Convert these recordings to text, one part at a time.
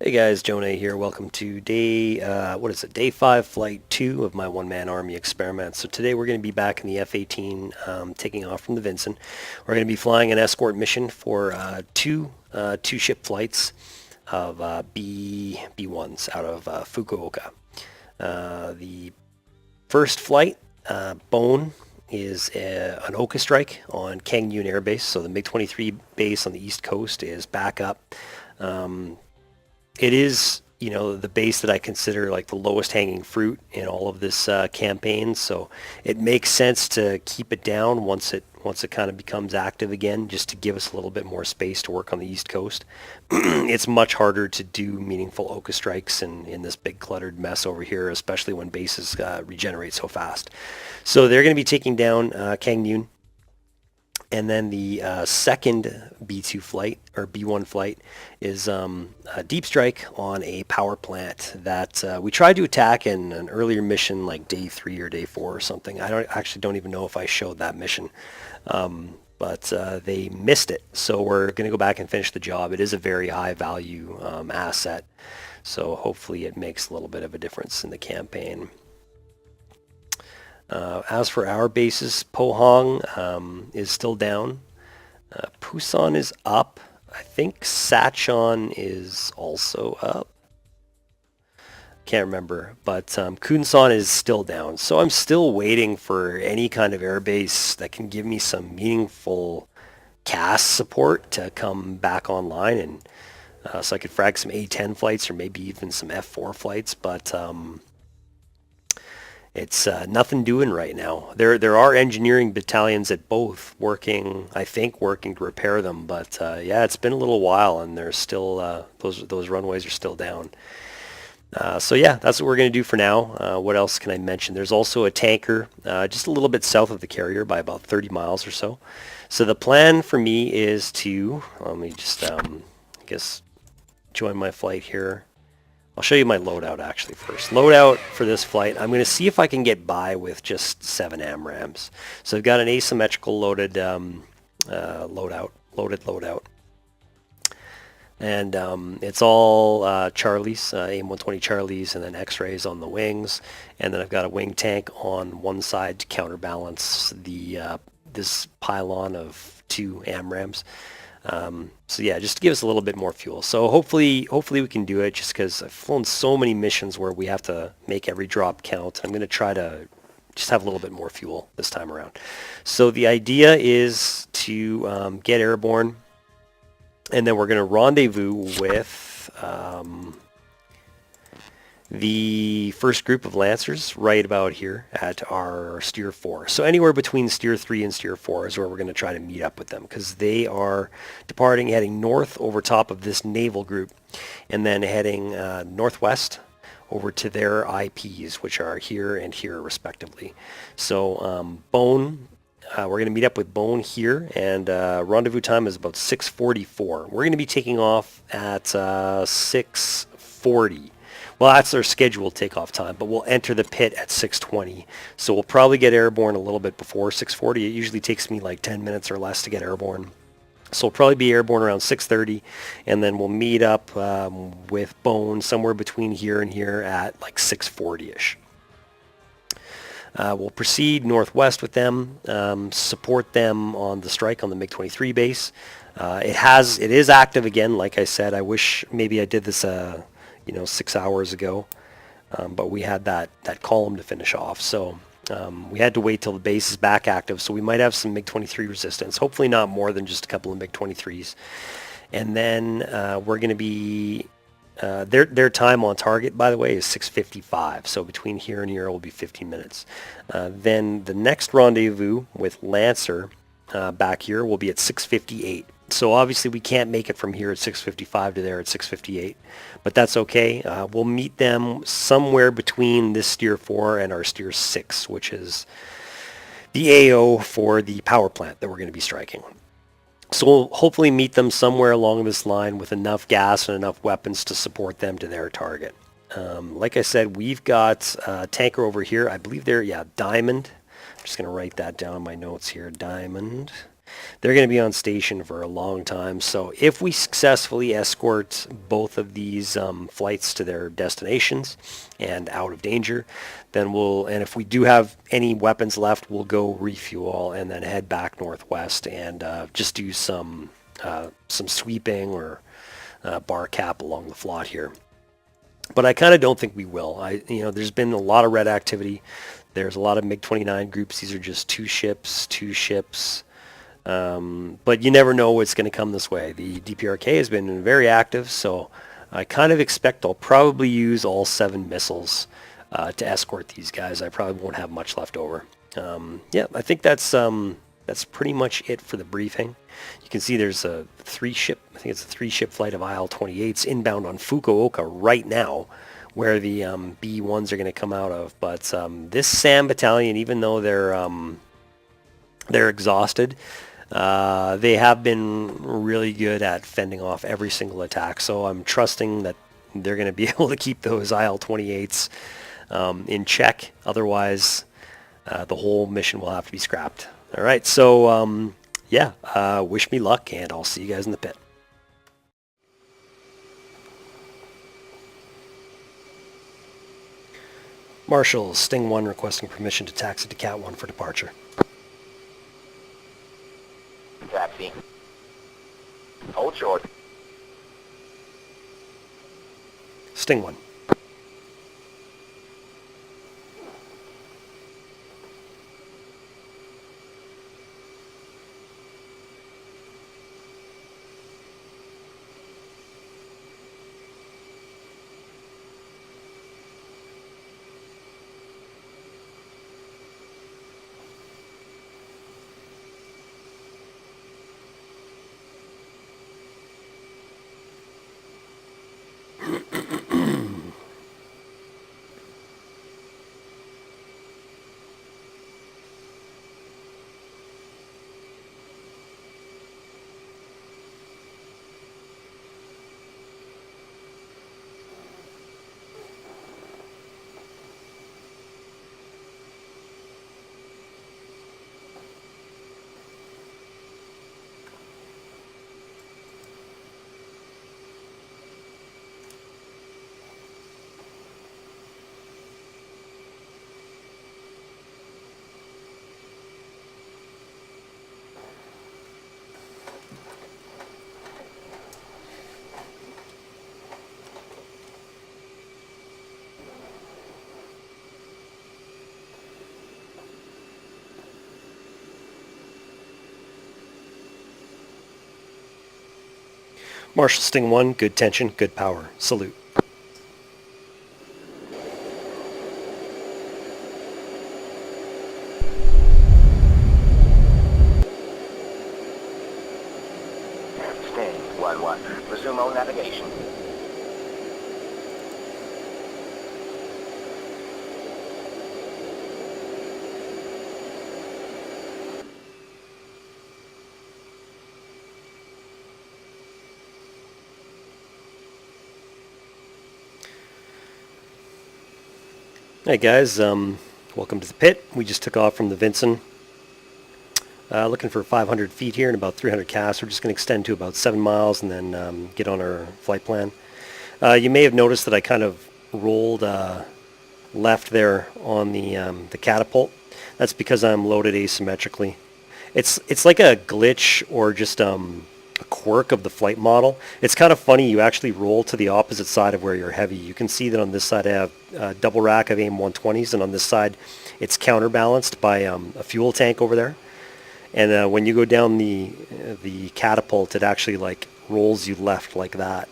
Hey guys, JoNay here. Welcome to day 5, flight 2 of my one-man army experiment. So today we're going to be back in the F-18, taking off from the Vincent. We're going to be flying an escort mission for two-ship flights of B-1s out of Fukuoka. The first flight, Bone, is an Oka strike on Kangyun Air Base. So the MiG-23 base on the East Coast is back up. It is, the base that I consider like the lowest hanging fruit in all of this campaign. So it makes sense to keep it down once it kind of becomes active again, just to give us a little bit more space to work on the East Coast. It's much harder to do meaningful Oka strikes in this big cluttered mess over here, especially when bases regenerate so fast. So they're going to be taking down Kangyun. And then the second B2 flight, or B1 flight, is a deep strike on a power plant that we tried to attack in an earlier mission, like day 3 or day 4 or something. I don't even know if I showed that mission, but they missed it. So we're going to go back and finish the job. It is a very high value asset, so hopefully it makes a little bit of a difference in the campaign. As for our bases, Pohang is still down. Pusan is up. I think Sachon is also up. Can't remember, but Kunsan is still down. So I'm still waiting for any kind of airbase that can give me some meaningful CAS support to come back online, and so I could frag some A-10 flights or maybe even some F-4 flights, but it's nothing doing right now. There are engineering battalions at both working to repair them, but yeah, it's been a little while, and there's still those runways are still down. So yeah, that's what we're going to do for now. What else can I mention? There's also a tanker just a little bit south of the carrier by about 30 miles or so. So the plan for me is to, let me just, I guess, join my flight here. I'll show you my loadout actually first. Loadout for this flight, I'm going to see if I can get by with just 7 AMRAAMs. So I've got an asymmetrical loaded loadout. And it's all Charlies, AIM-120 Charlies, and then X-rays on the wings. And then I've got a wing tank on one side to counterbalance this pylon of 2 AMRAAMs. So yeah, just to give us a little bit more fuel. So hopefully we can do it, just because I've flown so many missions where we have to make every drop count. I'm going to try to just have a little bit more fuel this time around. So the idea is to get airborne, and then we're going to rendezvous with the first group of Lancers right about here at our Steer 4. So anywhere between Steer 3 and Steer 4 is where we're going to try to meet up with them, because they are heading north over top of this naval group, and then heading northwest over to their IPs, which are here and here respectively. So Bone, we're going to meet up with Bone here, and rendezvous time is about 6:44. We're going to be taking off at 6:40. Well, that's our scheduled takeoff time, but we'll enter the pit at 6:20. So we'll probably get airborne a little bit before 6:40. It usually takes me like 10 minutes or less to get airborne. So we'll probably be airborne around 6:30, and then we'll meet up with Bone somewhere between here and here at like 6:40-ish. We'll proceed northwest with them, support them on the strike on the MiG-23 base. It is active again, like I said. I wish maybe I did this 6 hours ago, but we had that column to finish off, so we had to wait till the base is back active. So we might have some MiG-23 resistance, hopefully not more than just a couple of MiG-23s. And then we're going to be their time on target, by the way, is 6:55, so between here and here will be 15 minutes. Then the next rendezvous with Lancer back here will be at 6:58. So obviously we can't make it from here at 6:55 to there at 6:58, but that's okay. We'll meet them somewhere between this Steer 4 and our Steer 6, which is the AO for the power plant that we're going to be striking. So we'll hopefully meet them somewhere along this line with enough gas and enough weapons to support them to their target. Like I said, we've got a tanker over here. I believe they're, Diamond. I'm just going to write that down in my notes here. Diamond. they're going to be on station for a long time. So if we successfully escort both of these flights to their destinations and out of danger, then and if we do have any weapons left, we'll go refuel and then head back northwest and just do some sweeping or bar cap along the flot here. But I kind of don't think we will. There's been a lot of red activity. There's a lot of MiG-29 groups. These are just two ships. But you never know what's going to come this way. The DPRK has been very active, so I kind of expect I'll probably use all 7 missiles to escort these guys. I probably won't have much left over. Yeah, I think that's pretty much it for the briefing. You can see there's a 3-ship, I think it's a 3-ship flight of IL-28s inbound on Fukuoka right now, where the B-1s are going to come out of. But this SAM battalion, even though they're exhausted, they have been really good at fending off every single attack. So I'm trusting that they're going to be able to keep those IL-28s in check. Otherwise, the whole mission will have to be scrapped. All right, so yeah, wish me luck, and I'll see you guys in the pit. Marshal, Sting 1 requesting permission to taxi to Cat 1 for departure. Taxi. Hold short. Sting 1. Marshal Sting 1, good tension, good power. Salute. Sting 1-1. Resume all navigation. Hey guys, welcome to the pit. We just took off from the Vincent. Looking for 500 feet here and about 300 casts. We're just going to extend to about 7 miles and then get on our flight plan. You may have noticed that I kind of rolled left there on the catapult. That's because I'm loaded asymmetrically. It's like a glitch or just a quirk of the flight model. It's kind of funny. You actually roll to the opposite side of where you're heavy. You can see that on this side I have a double rack of AIM 120s, and on this side it's counterbalanced by a fuel tank over there. And when you go down the catapult, it actually like rolls you left like that.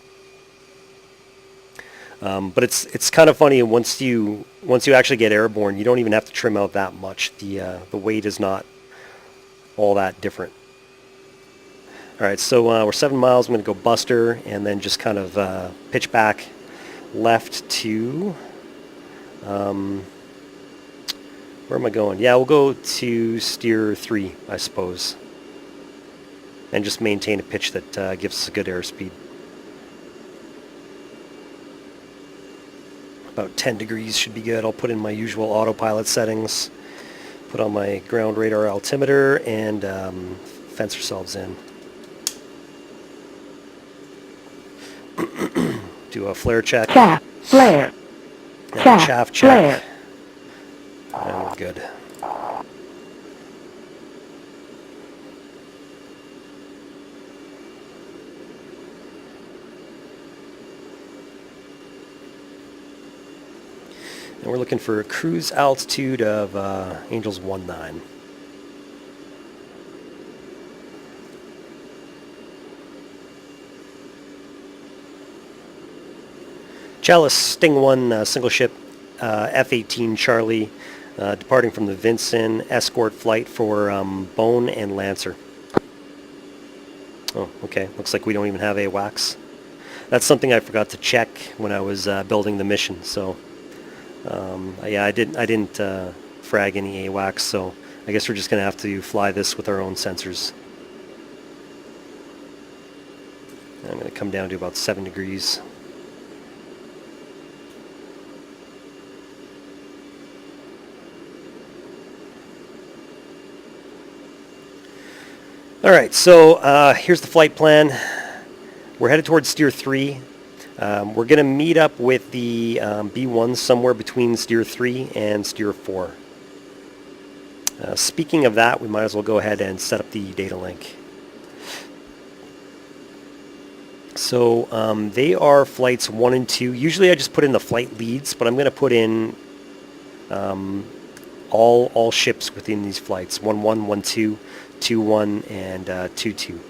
But it's kind of funny. Once you actually get airborne, you don't even have to trim out that much. The weight is not all that different. All right, so we're 7 miles. I'm going to go Buster and then just kind of pitch back left to... where am I going? Yeah, we'll go to steer 3, I suppose. And just maintain a pitch that gives us a good airspeed. About 10 degrees should be good. I'll put in my usual autopilot settings. Put on my ground radar altimeter and fence ourselves in. Do a flare check. Chaff, flare. And Chaff, chaff check. flare. And we're good. And we're looking for a cruise altitude of Angels 19. Chalice Sting 1 single ship F-18 Charlie departing from the Vinson escort flight for Bone and Lancer. Oh, okay. Looks like we don't even have AWACS. That's something I forgot to check when I was building the mission. So, yeah, I didn't frag any AWACS. So I guess we're just gonna have to fly this with our own sensors. I'm gonna come down to about 7 degrees. All right, so here's the flight plan. We're headed towards Steer 3. We're going to meet up with the B-1s somewhere between Steer 3 and Steer 4. Speaking of that, we might as well go ahead and set up the data link. So they are flights 1 and 2. Usually I just put in the flight leads, but I'm going to put in all ships within these flights. 1-1, 1-2, 2-1, and 2-2.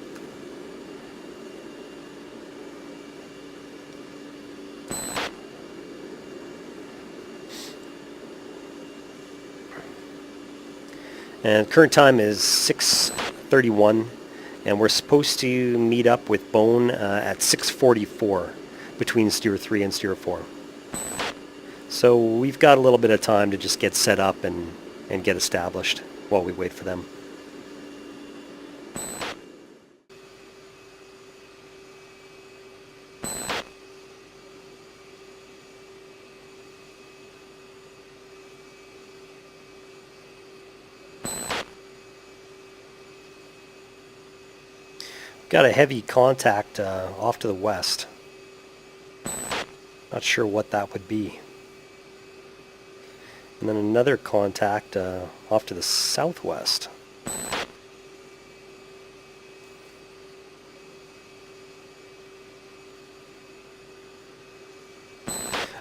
And current time is 6:31, and we're supposed to meet up with Bone at 6:44 between Steer 3 and Steer 4. So we've got a little bit of time to just get set up and get established while we wait for them. Got a heavy contact off to the west. Not sure what that would be. And then another contact off to the southwest.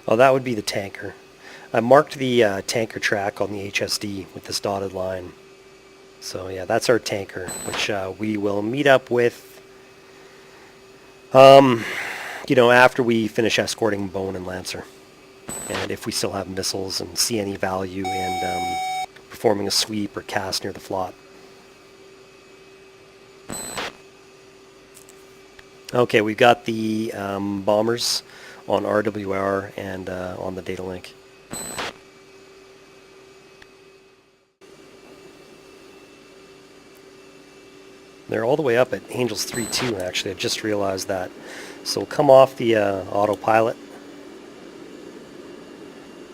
Oh, that would be the tanker. I marked the tanker track on the HSD with this dotted line. So yeah, that's our tanker, which we will meet up with you know, after we finish escorting Bone and Lancer. And if we still have missiles and see any value in performing a sweep or cast near the flot. Okay, we've got the bombers on RWR and on the data link. They're all the way up at Angels 3-2, actually. I just realized that. So we'll come off the autopilot,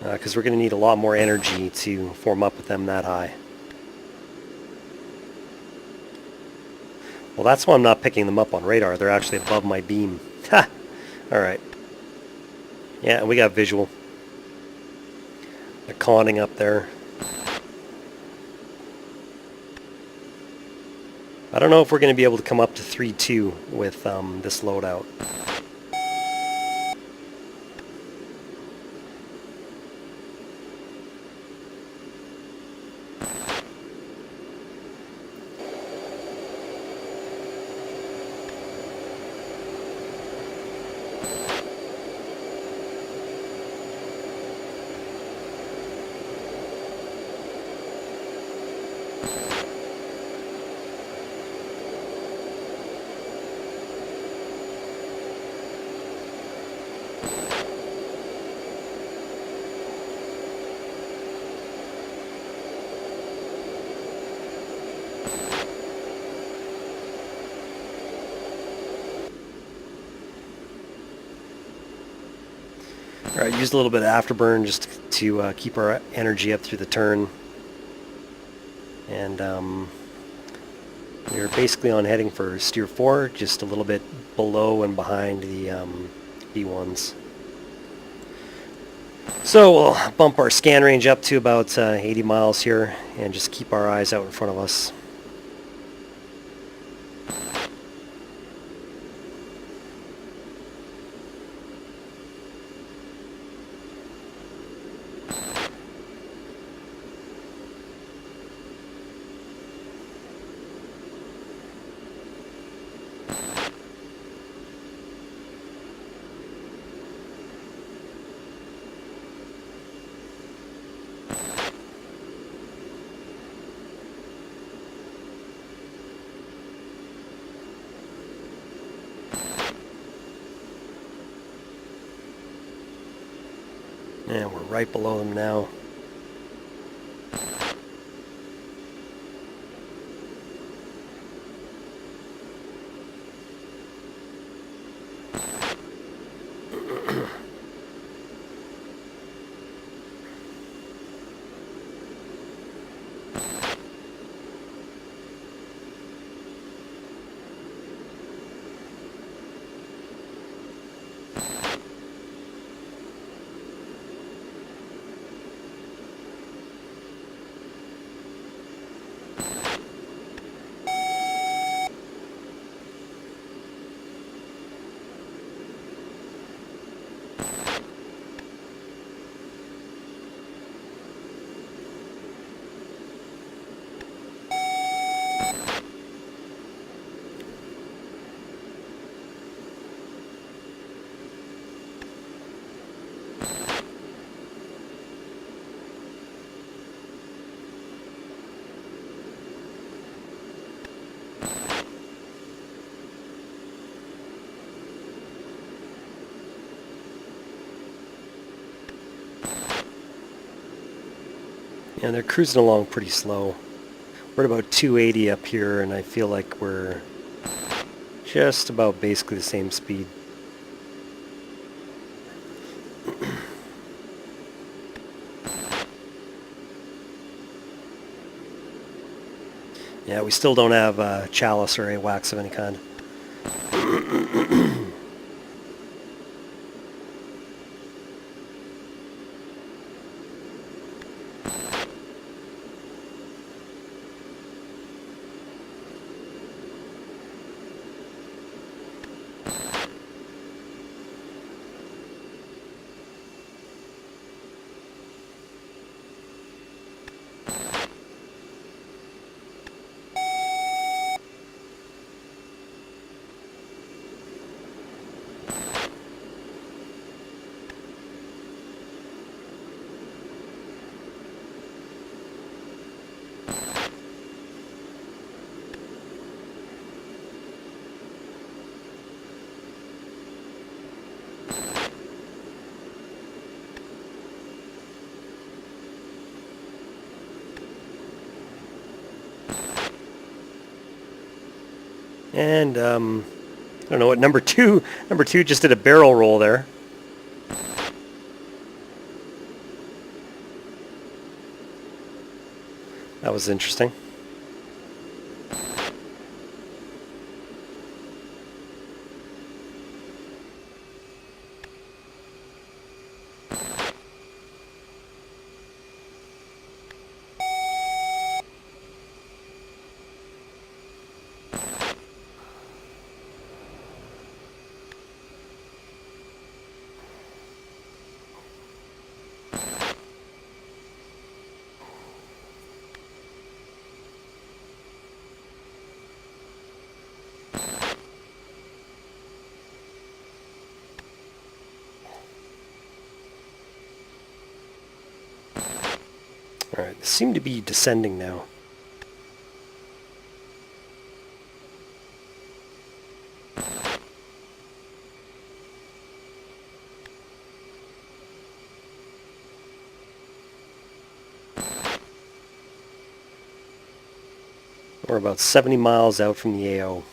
because we're going to need a lot more energy to form up with them that high. Well, that's why I'm not picking them up on radar. They're actually above my beam. Ha! Alright. Yeah, we got visual. They're conning up there. I don't know if we're going to be able to come up to 3-2 with this loadout. Alright, used a little bit of afterburn just to keep our energy up through the turn. And We're basically on heading for steer 4, just a little bit below and behind the B-1s. So we'll bump our scan range up to about 80 miles here and just keep our eyes out in front of us. And we're right below them now. And they're cruising along pretty slow. We're at about 280 up here, and I feel like we're just about basically the same speed. Yeah, we still don't have chalice or AWACS of any kind. And I don't know what number two just did a barrel roll there. That was interesting. All right, they seem to be descending now. We're about 70 miles out from the AO.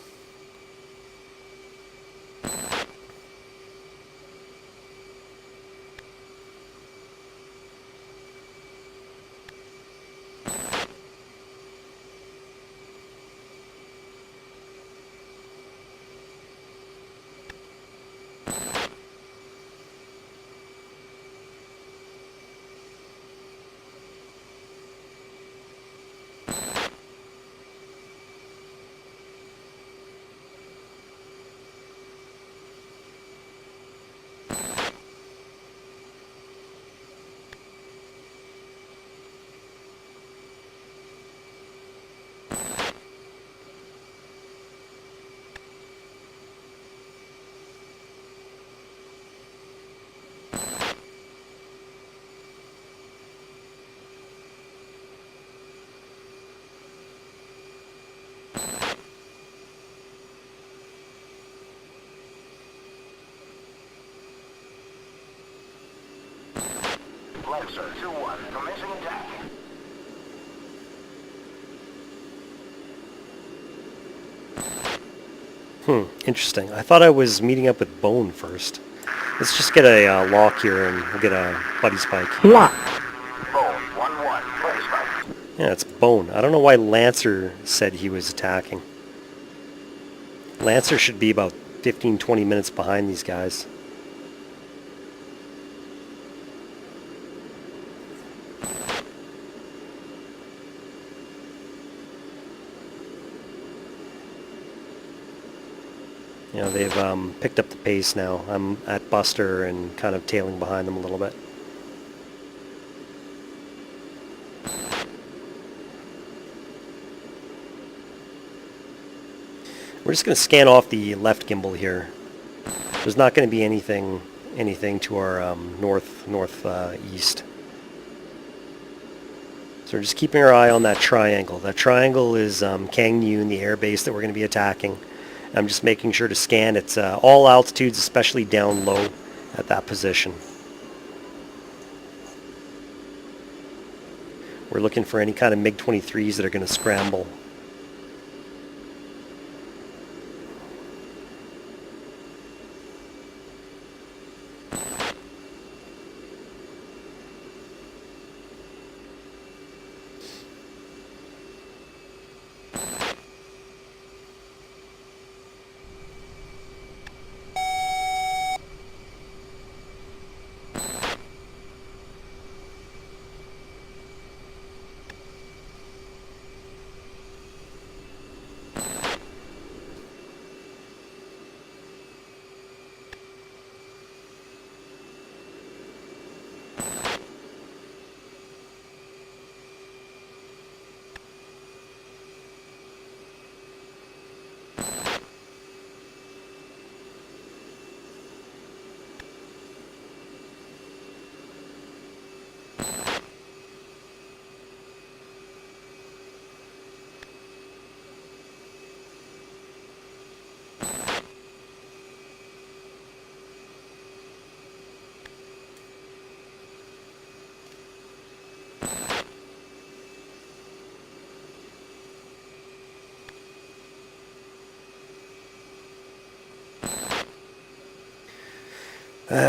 Lancer 2-1, commencing attack. Interesting. I thought I was meeting up with Bone first. Let's just get a lock here and we'll get a buddy spike. Lock. Bone 1-1, buddy spike. Yeah, it's Bone. I don't know why Lancer said he was attacking. Lancer should be about 15-20 minutes behind these guys. You know, they've picked up the pace now. I'm at Buster and kind of tailing behind them a little bit. We're just going to scan off the left gimbal here. There's not going to be anything to our northeast. So we're just keeping our eye on that triangle. That triangle is Kang Noon, the air base that we're going to be attacking. I'm just making sure to scan. It's all altitudes, especially down low at that position. We're looking for any kind of MiG-23s that are going to scramble.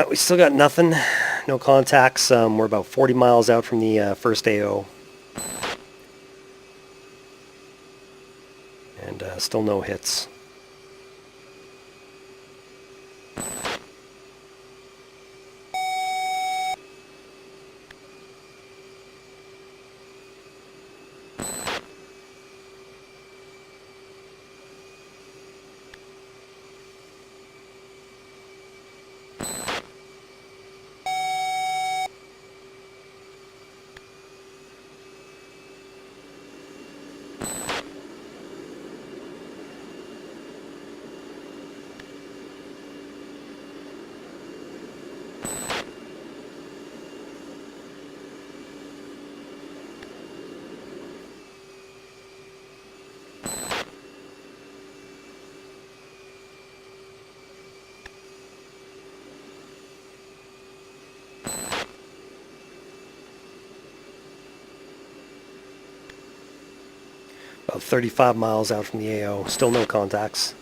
We still got nothing, no contacts. We're about 40 miles out from the first AO. And still no hits. About 35 miles out from the AO. Still no contacts.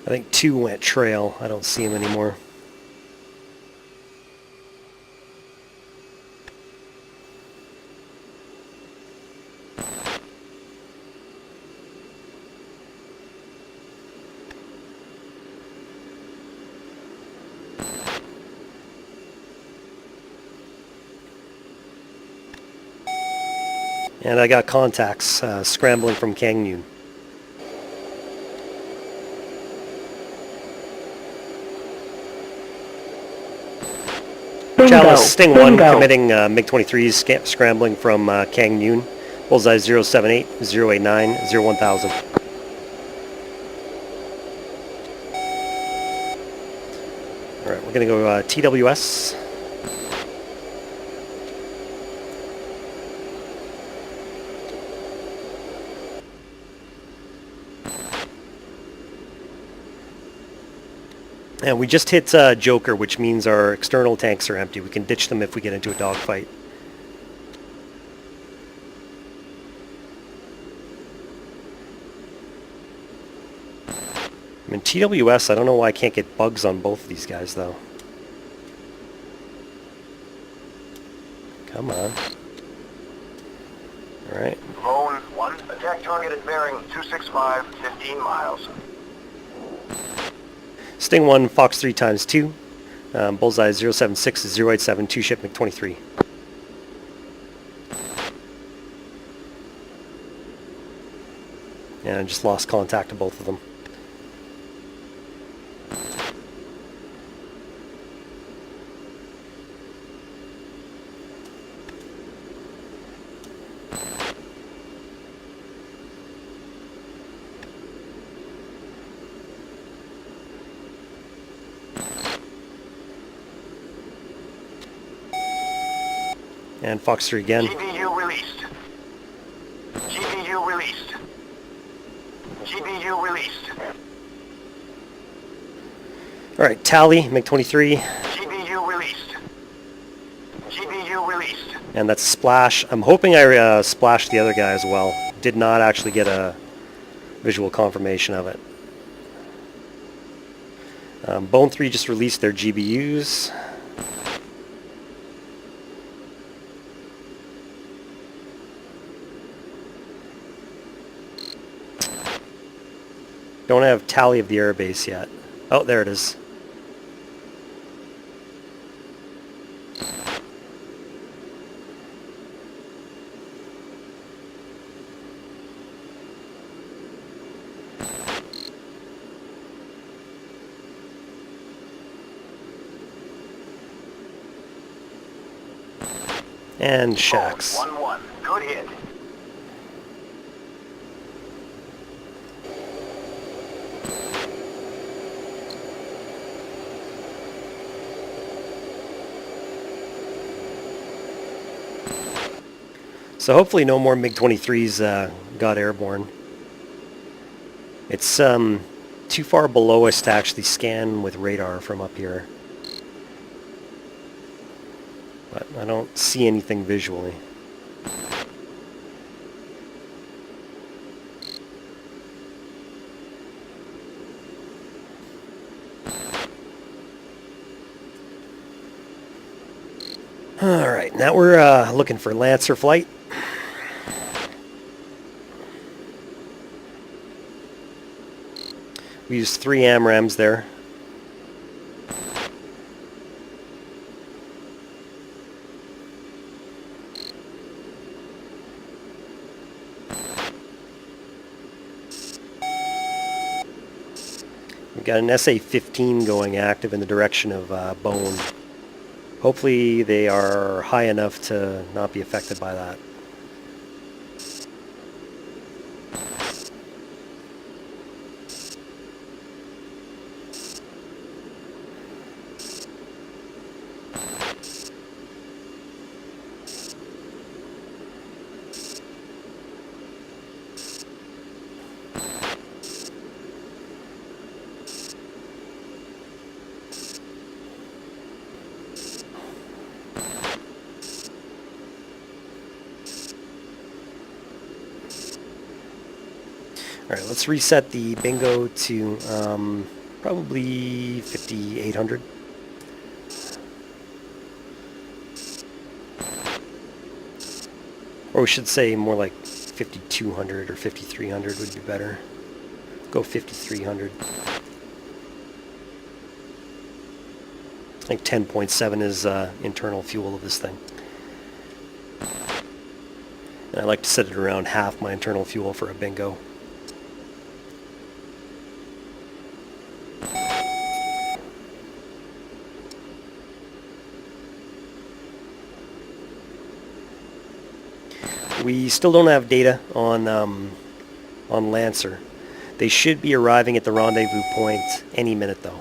I think 2 went trail. I don't see him anymore. And I got contacts scrambling from Kang Noon. Chalice Sting 1 committing MiG-23s scrambling from Kang Noon. Bullseye 078, 089, 01000. we're going to go TWS. And we just hit Joker, which means our external tanks are empty. We can ditch them if we get into a dogfight. I mean, TWS, I don't know why I can't get bugs on both of these guys, though. Come on. Alright. Lone 1, attack target at bearing 265, 15 miles. Sting 1, Fox 3 times 2. Bullseye 076 is 087, 2 ship MiG-23. And I just lost contact to both of them. And Fox 3 again. GBU released. GBU released. GBU released. Alright, Tally, MiG-23. GBU released. GBU released. And that's Splash. I'm hoping I splashed the other guy as well. Did not actually get a visual confirmation of it. Bone 3 just released their GBUs. Don't have tally of the airbase yet. Oh, there it is. And Shax. 1-1. Good hit. So hopefully no more MiG-23s got airborne. It's too far below us to actually scan with radar from up here. But I don't see anything visually. Alright, now we're looking for Lancer flight. We used 3 AMRAAMs there. We've got an SA-15 going active in the direction of Bone. Hopefully they are high enough to not be affected by that. Alright, let's reset the bingo to probably 5,800. Or we should say more like 5,200 or 5,300 would be better. Go 5,300. I think 10.7 is internal fuel of this thing. And I like to set it around half my internal fuel for a bingo. We still don't have data on Lancer. They should be arriving at the rendezvous point any minute, though.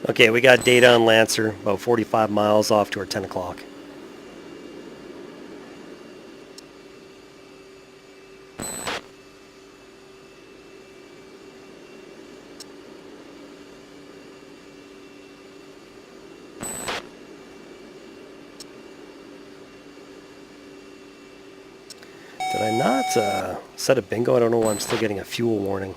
Okay, we got data on Lancer, about 45 miles off to our 10 o'clock. Did I not set a bingo? I don't know why I'm still getting a fuel warning.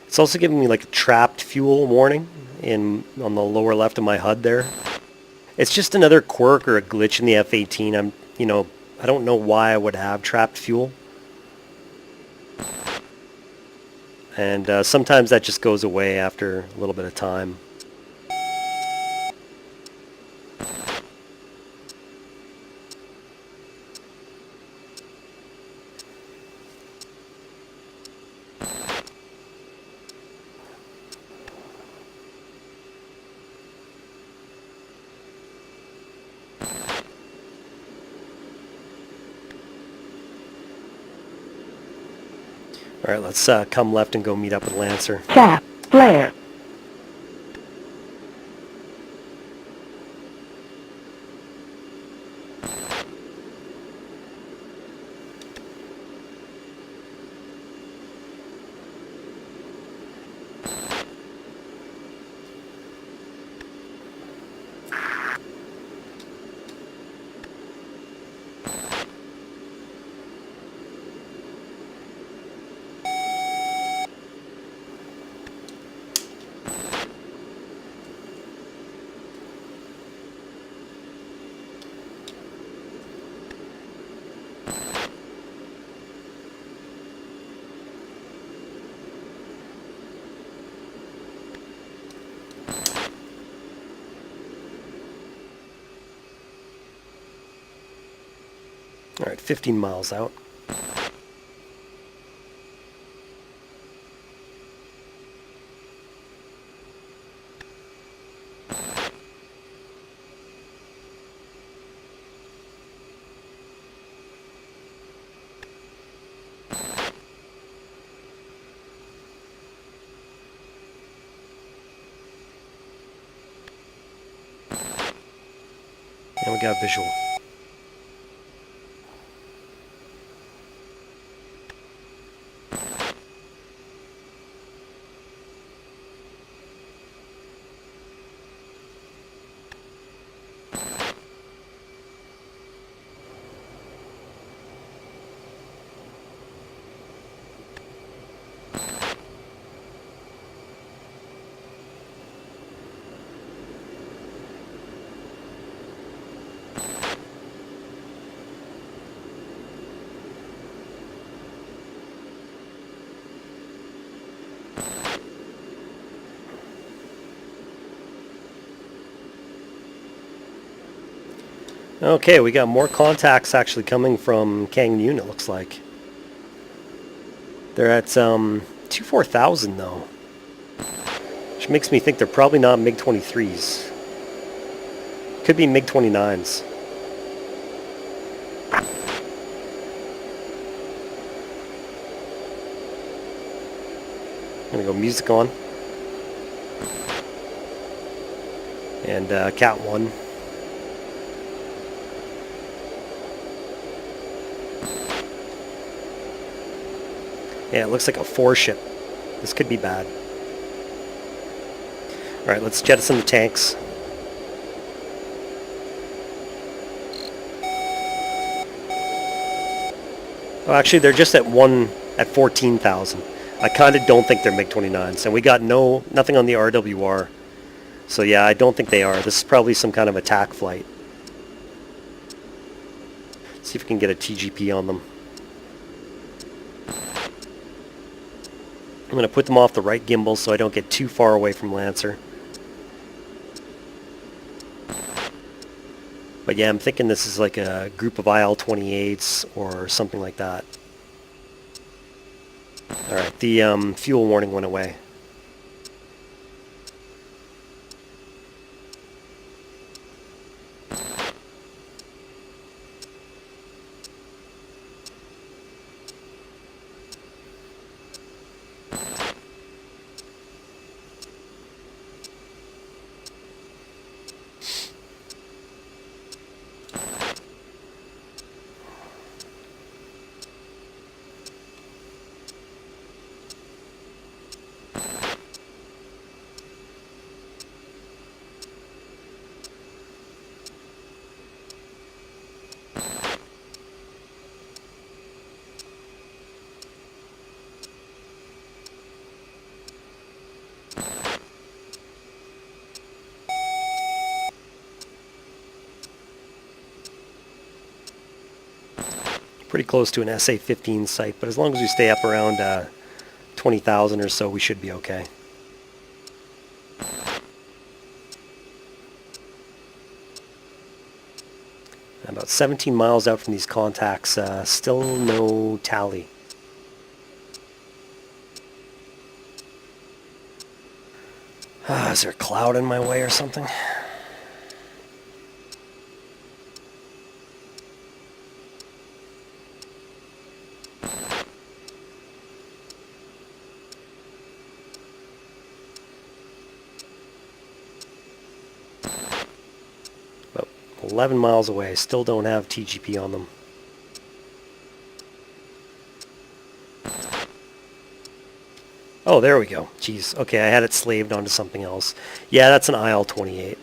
It's also giving me like a trapped fuel warning on the lower left of my HUD there. It's just another quirk or a glitch in the F-18. I don't know why I would have trapped fuel. And sometimes that just goes away after a little bit of time. All right, let's come left and go meet up with Lancer. Cap, flare. All right, 15 miles out. And we got visual. Okay, we got more contacts actually coming from Kangyun, it looks like. They're at 24,000 though. Which makes me think they're probably not MiG-23s. Could be MiG-29s. I'm gonna go music on. And Cat 1. Yeah, it looks like a 4-ship. This could be bad. Alright, let's jettison the tanks. Oh, actually, they're just at 14,000. I kind of don't think they're MiG-29s. And we got nothing on the RWR. So yeah, I don't think they are. This is probably some kind of attack flight. Let's see if we can get a TGP on them. I'm going to put them off the right gimbal so I don't get too far away from Lancer. But yeah, I'm thinking this is like a group of IL-28s or something like that. All right, the fuel warning went away. Pretty close to an SA-15 site, but as long as we stay up around 20,000 or so, we should be okay. About 17 miles out from these contacts, still no tally. Is there a cloud in my way or something? About 11 miles away, still don't have TGP on them. Oh, there we go. Jeez. Okay, I had it slaved onto something else. Yeah, that's an IL-28.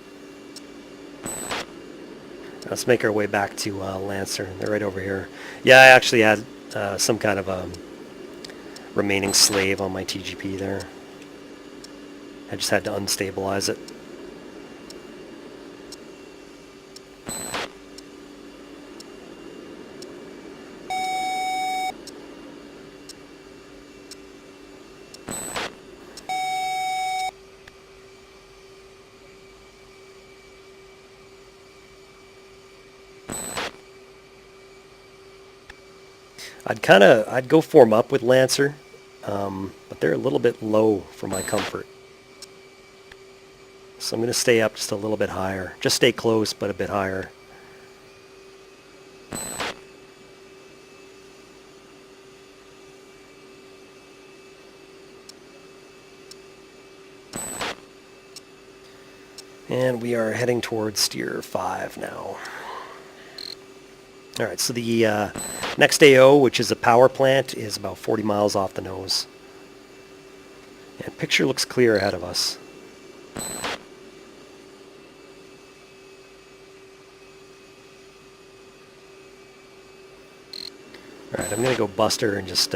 Let's make our way back to Lancer. They're right over here. Yeah, I actually had some kind of remaining slave on my TGP there. I just had to unstabilize it. I'd go form up with Lancer, but they're a little bit low for my comfort. So I'm going to stay up just a little bit higher. Just stay close, but a bit higher. And we are heading towards steer 5 now. All right, so the next AO, which is a power plant, is about 40 miles off the nose. And picture looks clear ahead of us. All right, I'm going to go Buster and just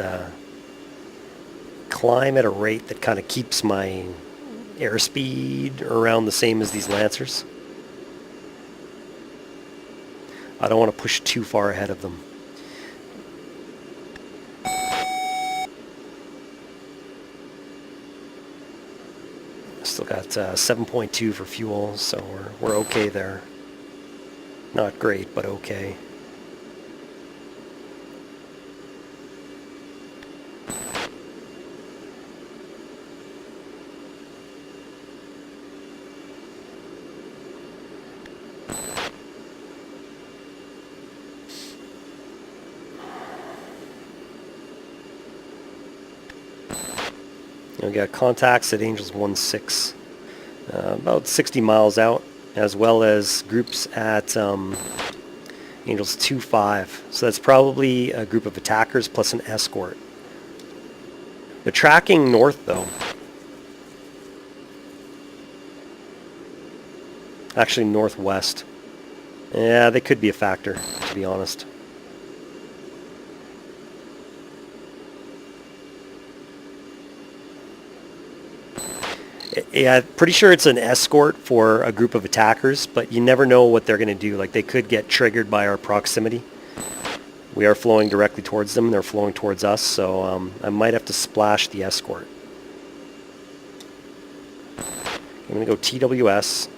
climb at a rate that kind of keeps my airspeed around the same as these Lancers. I don't want to push too far ahead of them. Still got 7.2 for fuel, so we're okay there. Not great, but okay. We got contacts at Angels 1-6, about 60 miles out, as well as groups at Angels 2-5. So that's probably a group of attackers plus an escort. They're tracking north, though. Actually, northwest. Yeah, they could be a factor, to be honest. Yeah, pretty sure it's an escort for a group of attackers, but you never know what they're going to do. Like, they could get triggered by our proximity. We are flowing directly towards them, and they're flowing towards us, so I might have to splash the escort. I'm going to go TWS.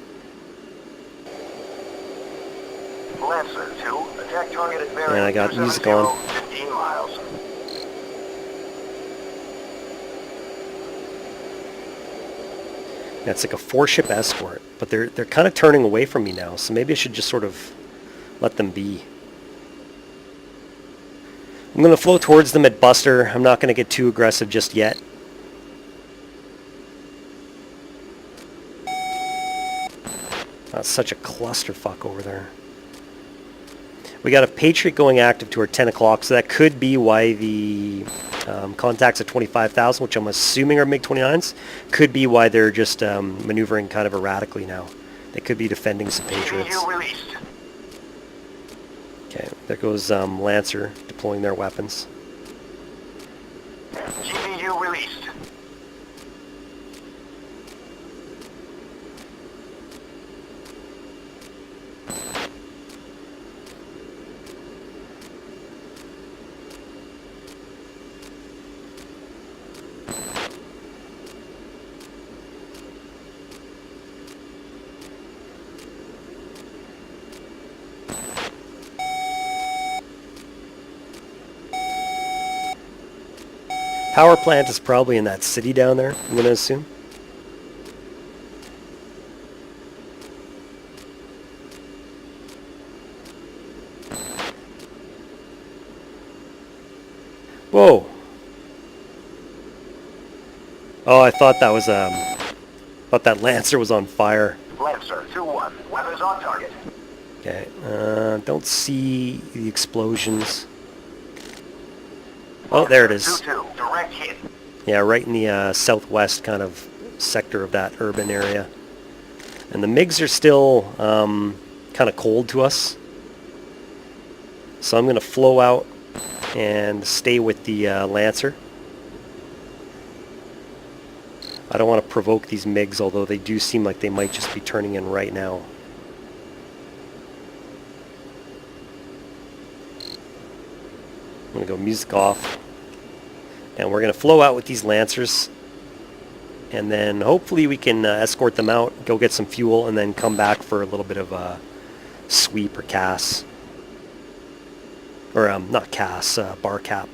target at bearing And I got music on. 15 miles. Yeah, it's like a 4-ship escort, but they're kind of turning away from me now, so maybe I should just sort of let them be. I'm going to flow towards them at Buster. I'm not going to get too aggressive just yet. That's such a clusterfuck over there. We got a Patriot going active to our 10 o'clock, so that could be why the contacts at 25,000, which I'm assuming are MiG-29s, could be why they're just maneuvering kind of erratically now. They could be defending some Patriots. GPU released. Okay, there goes Lancer deploying their weapons. GPU released. Power plant is probably in that city down there, I'm going to assume. Whoa. Oh, I thought that was thought that Lancer was on fire. Lancer 2-1. Weapons on target. Okay, don't see the explosions. Oh, there it is. 2-2. Direct hit. Yeah, right in the southwest kind of sector of that urban area. And the MiGs are still kind of cold to us. So I'm going to flow out and stay with the Lancer. I don't want to provoke these MiGs, although they do seem like they might just be turning in right now. I'm going to go music off. And we're going to flow out with these Lancers. And then hopefully we can escort them out, go get some fuel, and then come back for a little bit of a sweep or CAS. Or not CAS, bar cap.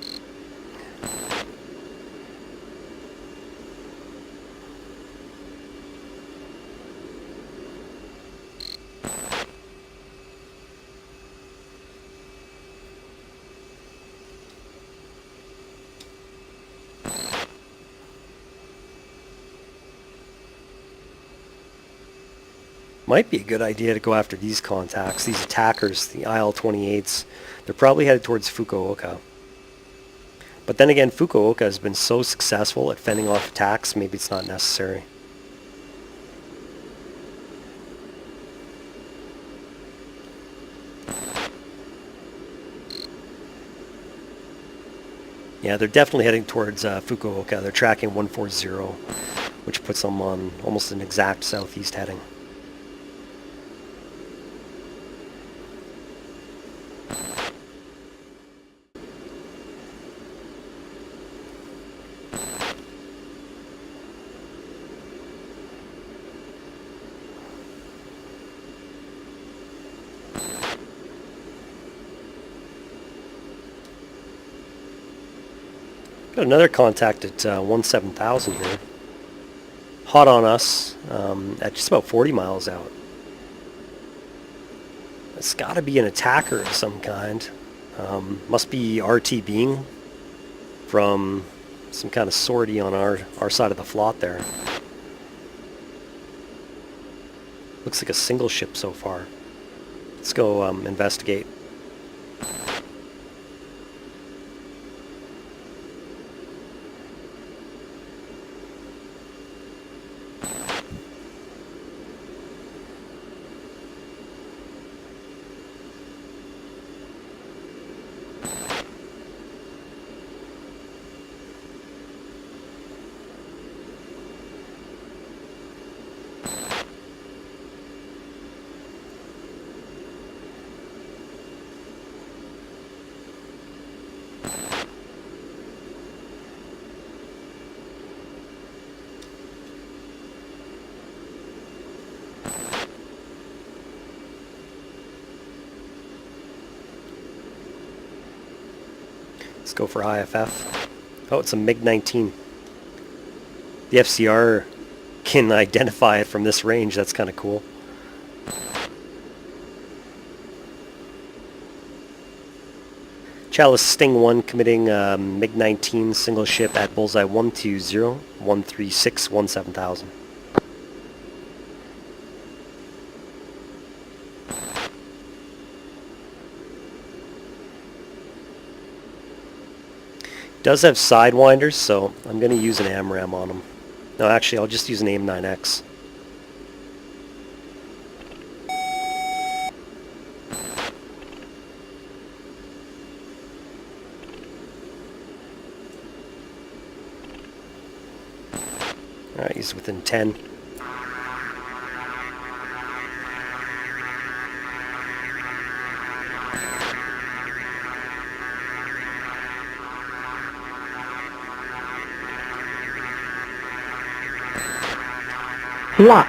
Might be a good idea to go after these contacts, these attackers, the IL-28s. They're probably headed towards Fukuoka. But then again, Fukuoka has been so successful at fending off attacks, maybe it's not necessary. Yeah, they're definitely heading towards Fukuoka. They're tracking 140, which puts them on almost an exact southeast heading. Got another contact at 17,000 here. Hot on us at just about 40 miles out. It's got to be an attacker of some kind. Must be RTBing from some kind of sortie on our side of the flot there. Looks like a single ship so far. Let's go investigate. Let's go for IFF. Oh, it's a MiG-19. The FCR can identify it from this range. That's kind of cool. Chalice Sting 1 committing MiG-19 single ship at bullseye 120, 136, 17,000. Does have sidewinders, so I'm going to use an AMRAM on him. No, actually, I'll just use an AIM-9X. Alright, he's within 10. Lock.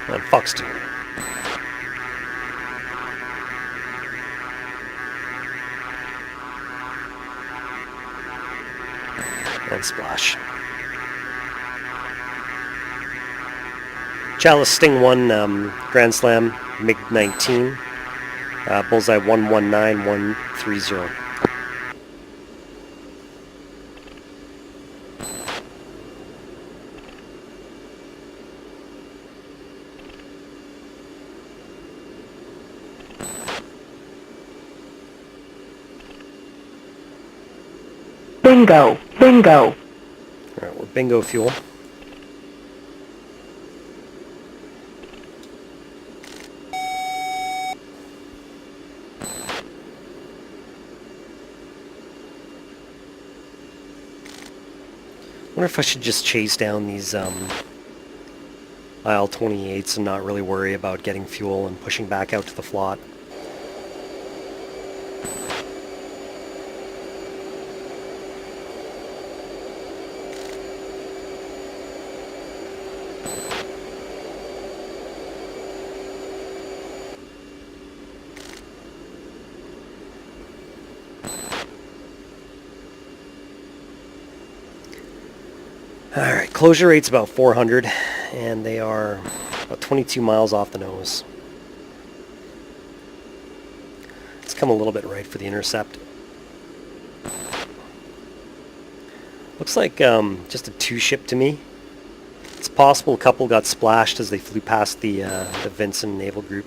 And Foxton. And splash. Chalice Sting 1 Grand Slam MiG-19. Bullseye 119, 130. Bingo. Bingo. Alright, we're bingo fuel. I wonder if I should just chase down these IL-28s and not really worry about getting fuel and pushing back out to the flot. Alright, closure rate's about 400, and they are about 22 miles off the nose. Let's come a little bit right for the intercept. Looks like just a two-ship to me. It's possible a couple got splashed as they flew past the Vinson Naval Group.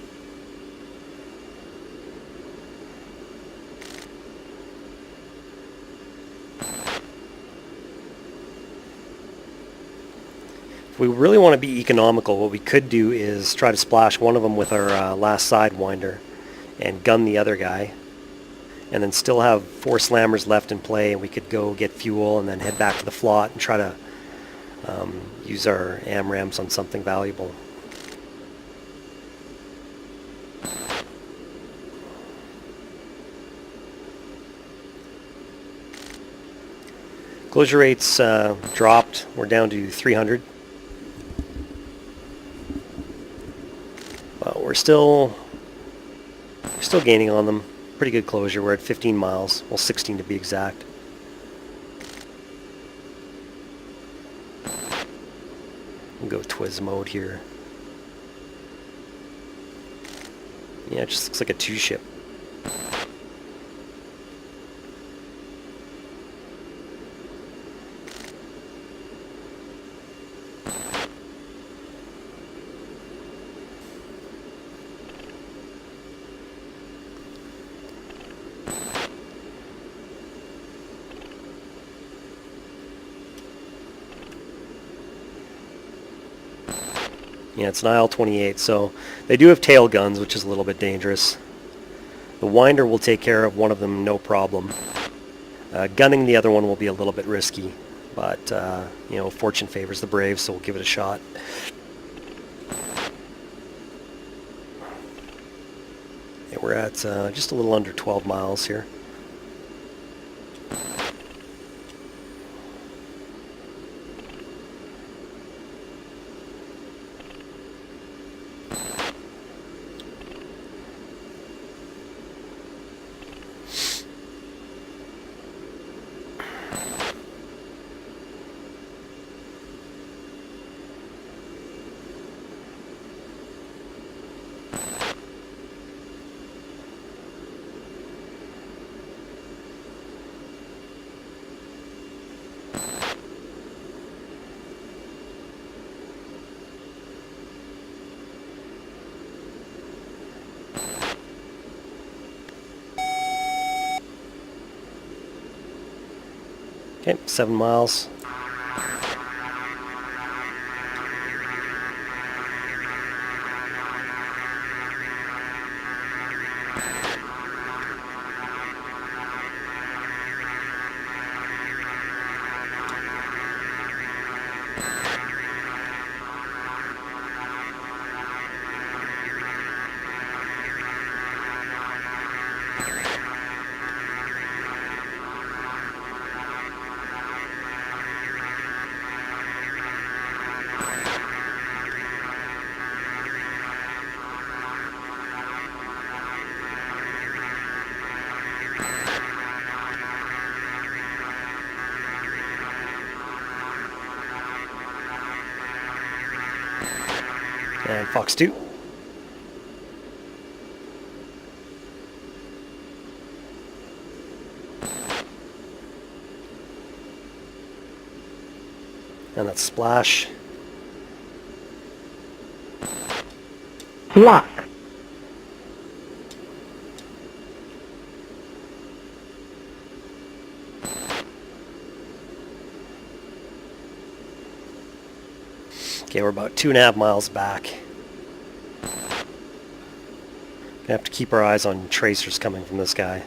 If we really want to be economical, what we could do is try to splash one of them with our last sidewinder and gun the other guy, and then still have 4 slammers left in play, and we could go get fuel and then head back to the flot and try to use our AMRAMs on something valuable. Closure rates dropped. We're down to 300. But we're still gaining on them. Pretty good closure. We're at 15 miles. Well, 16 to be exact. We'll go Twiz mode here. Yeah, it just looks like a two-ship. Yeah, it's an IL-28, so they do have tail guns, which is a little bit dangerous. The winder will take care of one of them, no problem. Gunning the other one will be a little bit risky, but you know, fortune favors the brave, so we'll give it a shot. Yeah, we're at just a little under 12 miles here. Okay, 7 miles. And Fox 2. And that's Splash. Lock. Okay, we're about 2.5 miles back. Gonna have to keep our eyes on tracers coming from this guy.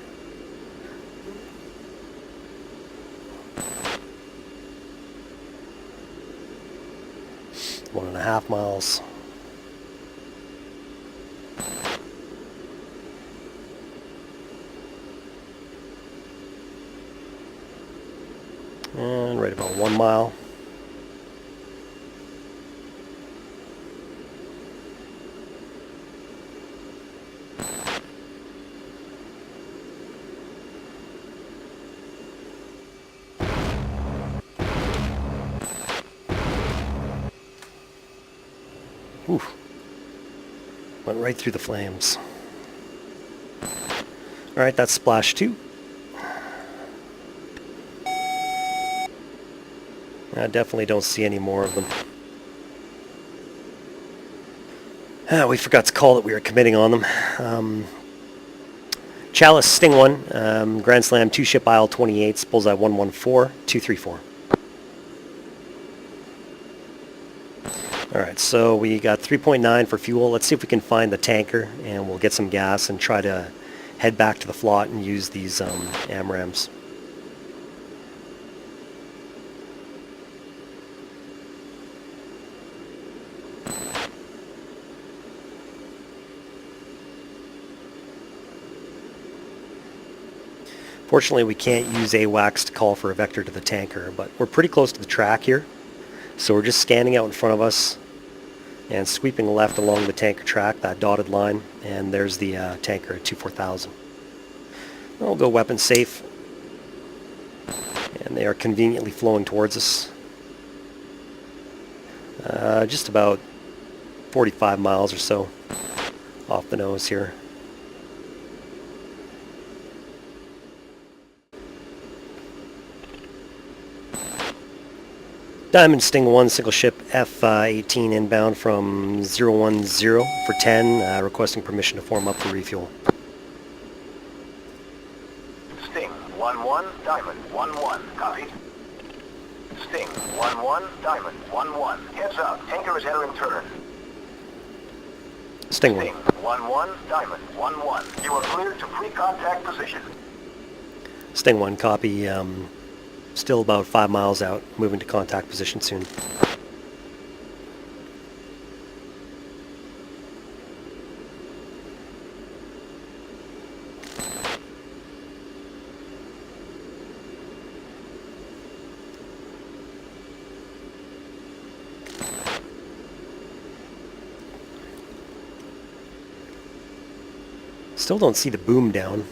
One and a half miles. And right about 1 mile. Oof. Went right through the flames. Alright, that's Splash 2. I definitely don't see any more of them. We forgot to call that we were committing on them. Chalice, Sting 1, Grand Slam, 2 ship aisle 28, bullseye 114, 234. Alright, so we got 3.9 for fuel. Let's see if we can find the tanker, and we'll get some gas and try to head back to the flot and use these AMRAAMs. Fortunately, we can't use AWACS to call for a vector to the tanker, but we're pretty close to the track here. So we're just scanning out in front of us and sweeping left along the tanker track, that dotted line, and there's the tanker at 24,000. We'll go weapon safe, and they are conveniently flowing towards us. Just about 45 miles or so off the nose here. Diamond Sting 1 single ship F-18 inbound from 010 for 10, requesting permission to form up for refuel. Sting 1-1, Diamond 1-1, copy. Sting 1-1, Diamond 1-1. Heads up, tanker is entering turn. Sting 1. Sting 1-1, Diamond 1-1. You are cleared to pre-contact position. Sting 1, copy. Still about 5 miles out, moving to contact position soon. Still don't see the boom down.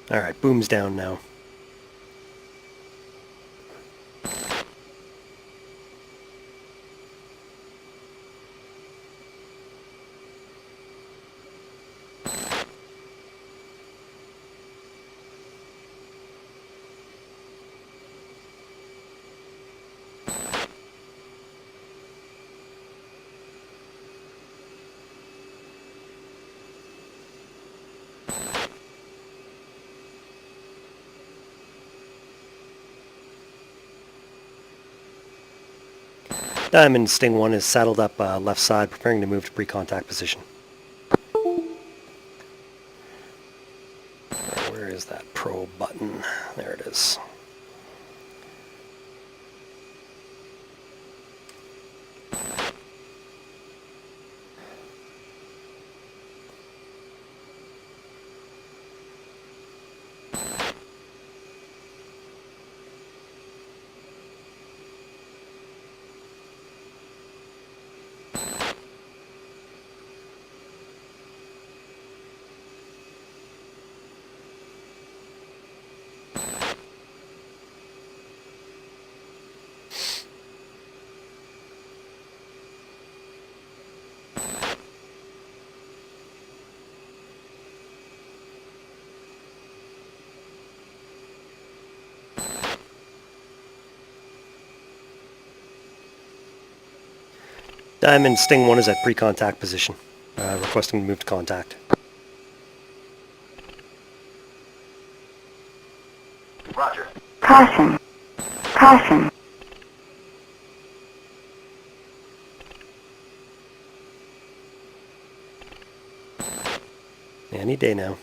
All right, boom's down now. Diamond Sting 1 is saddled up left side, preparing to move to pre-contact position. Where is that probe button? There it is. Diamond Sting 1 is at pre-contact position, requesting to move to contact. Roger. Caution. Caution. Any day now.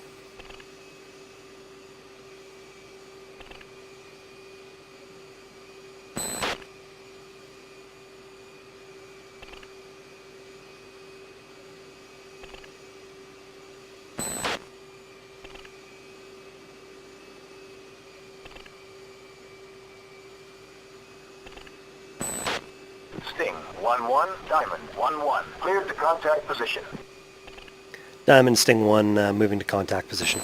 Sting 1-1, Diamond 1-1. Cleared to contact position. Diamond Sting 1 moving to contact position.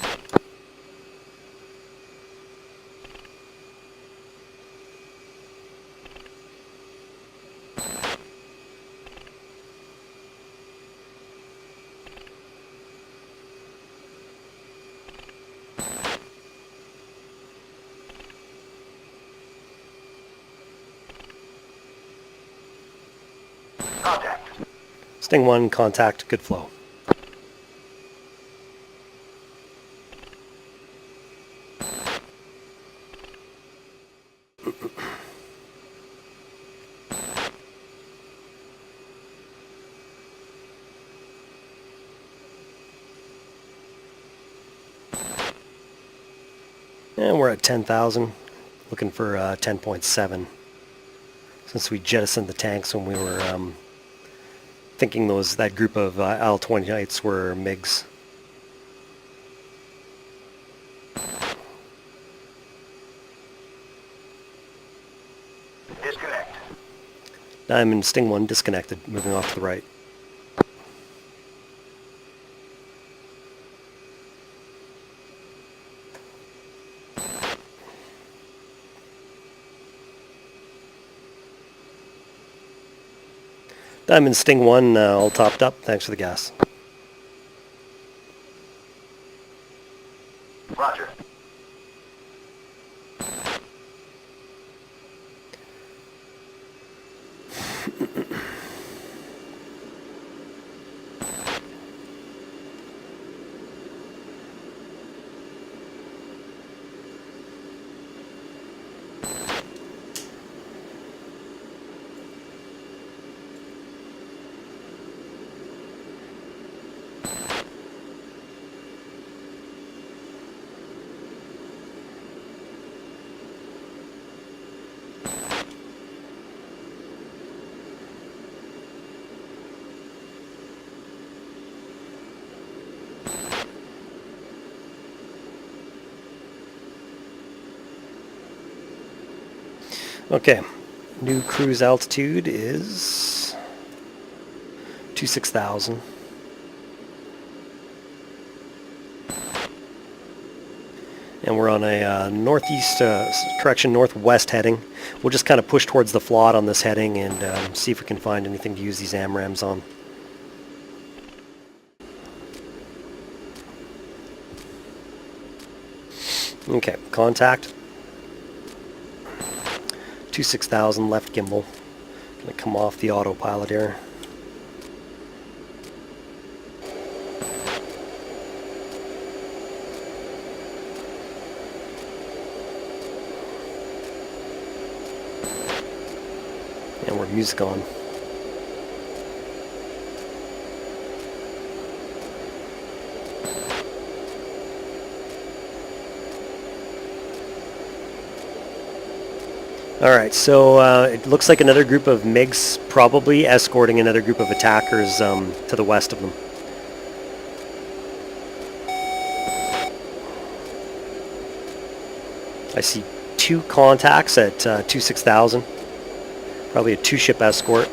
Contact. Sting 1, contact, good flow. And we're at 10,000, looking for 10.7. Since we jettisoned the tanks when we were thinking that group of Al-20ites were MiGs. Disconnect. Diamond Sting 1 disconnected, moving off to the right. Diamond Sting 1 all topped up, thanks for the gas. Roger. Okay, new cruise altitude is 26,000. And we're on a northwest heading. We'll just kind of push towards the flood on this heading and see if we can find anything to use these AMRAAMs on. Okay, contact. 26,000 left gimbal. Gonna come off the autopilot here. And we're music on. Alright, so it looks like another group of MiGs probably escorting another group of attackers to the west of them. I see 2 contacts at 26,000. Probably a 2-ship escort.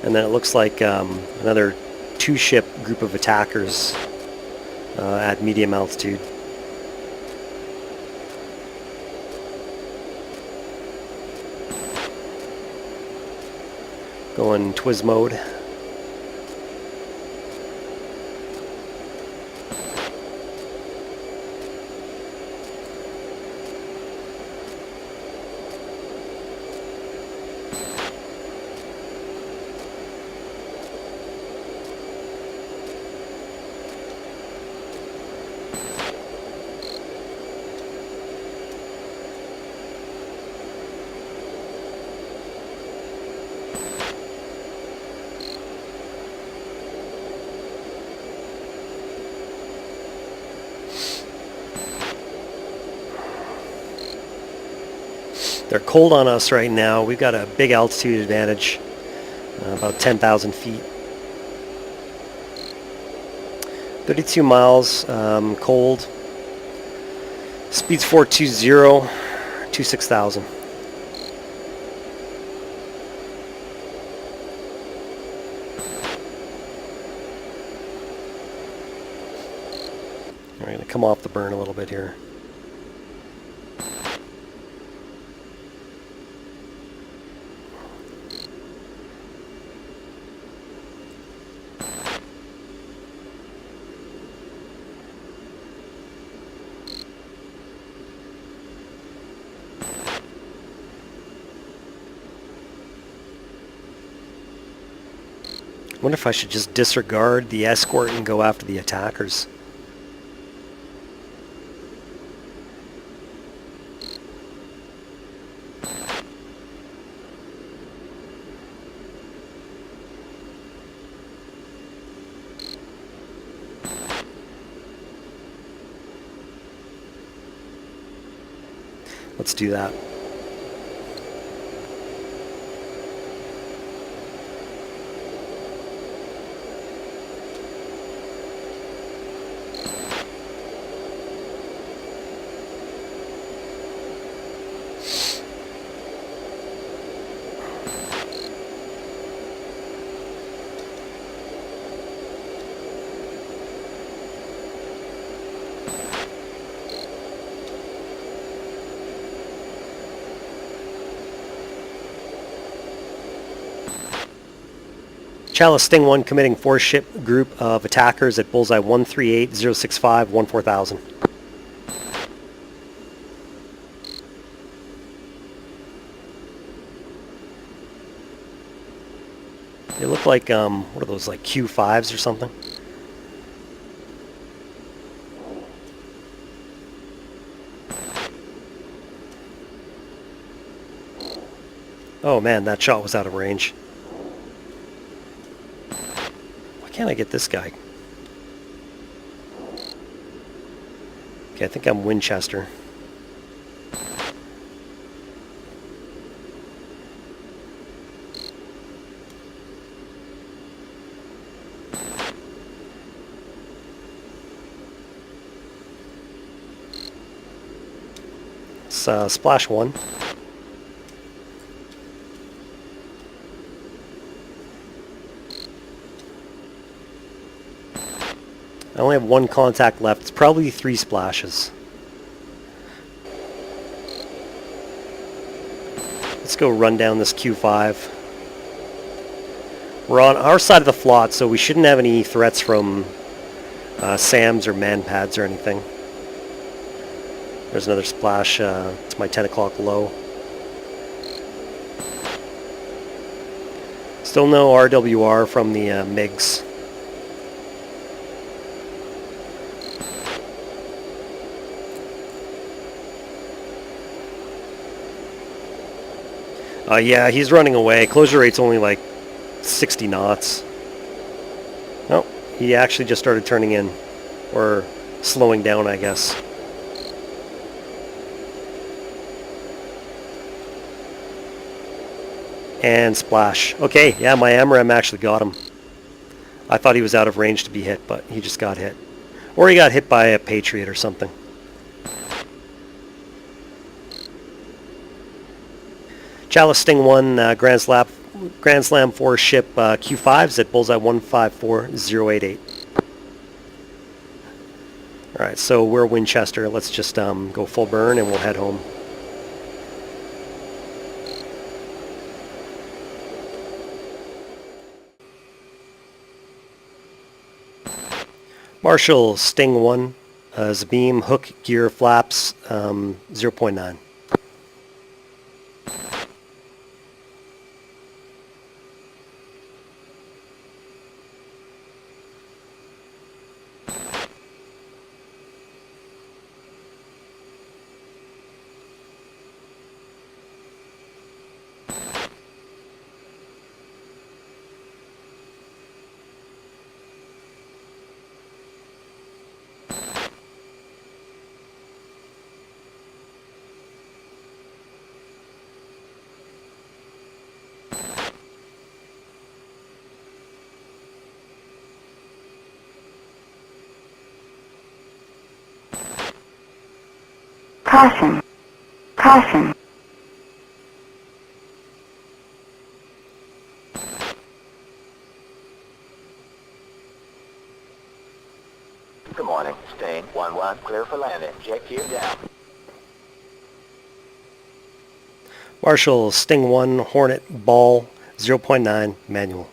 And then it looks like another 2-ship group of attackers at medium altitude. Going Twiz mode. They're cold on us right now. We've got a big altitude advantage, about 10,000 feet. 32 miles, cold. Speed's 420, 26,000. We're going to come off the burn a little bit here. I wonder if I should just disregard the escort and go after the attackers. Let's do that. Chalice Sting 1 committing 4-ship group of attackers at bullseye 138065 14000. They look like, what are those, like Q5s or something? Oh man, that shot was out of range. Why can't I get this guy? Okay, I think I'm Winchester. It's splash 1. I only have one contact left. It's probably 3 splashes. Let's go run down this Q5. We're on our side of the float, so we shouldn't have any threats from SAMs or man pads or anything. There's another splash. It's my 10 o'clock low. Still no RWR from the MiGs. Yeah, he's running away. Closure rate's only like 60 knots. Oh, he actually just started turning in. Or slowing down, I guess. And splash. Okay, yeah, my AMRAAM actually got him. I thought he was out of range to be hit, but he just got hit. Or he got hit by a Patriot or something. Chalice Sting 1 Grand Slam 4 ship Q5s at bullseye 154088. Alright, so we're Winchester. Let's just go full burn and we'll head home. Marshall Sting 1 Zabeam hook gear flaps 0.9. Caution. Caution. Good morning. Sting 1-1, clear for landing. Jet gear down. Marshall Sting 1 Hornet Ball 0.9 manual.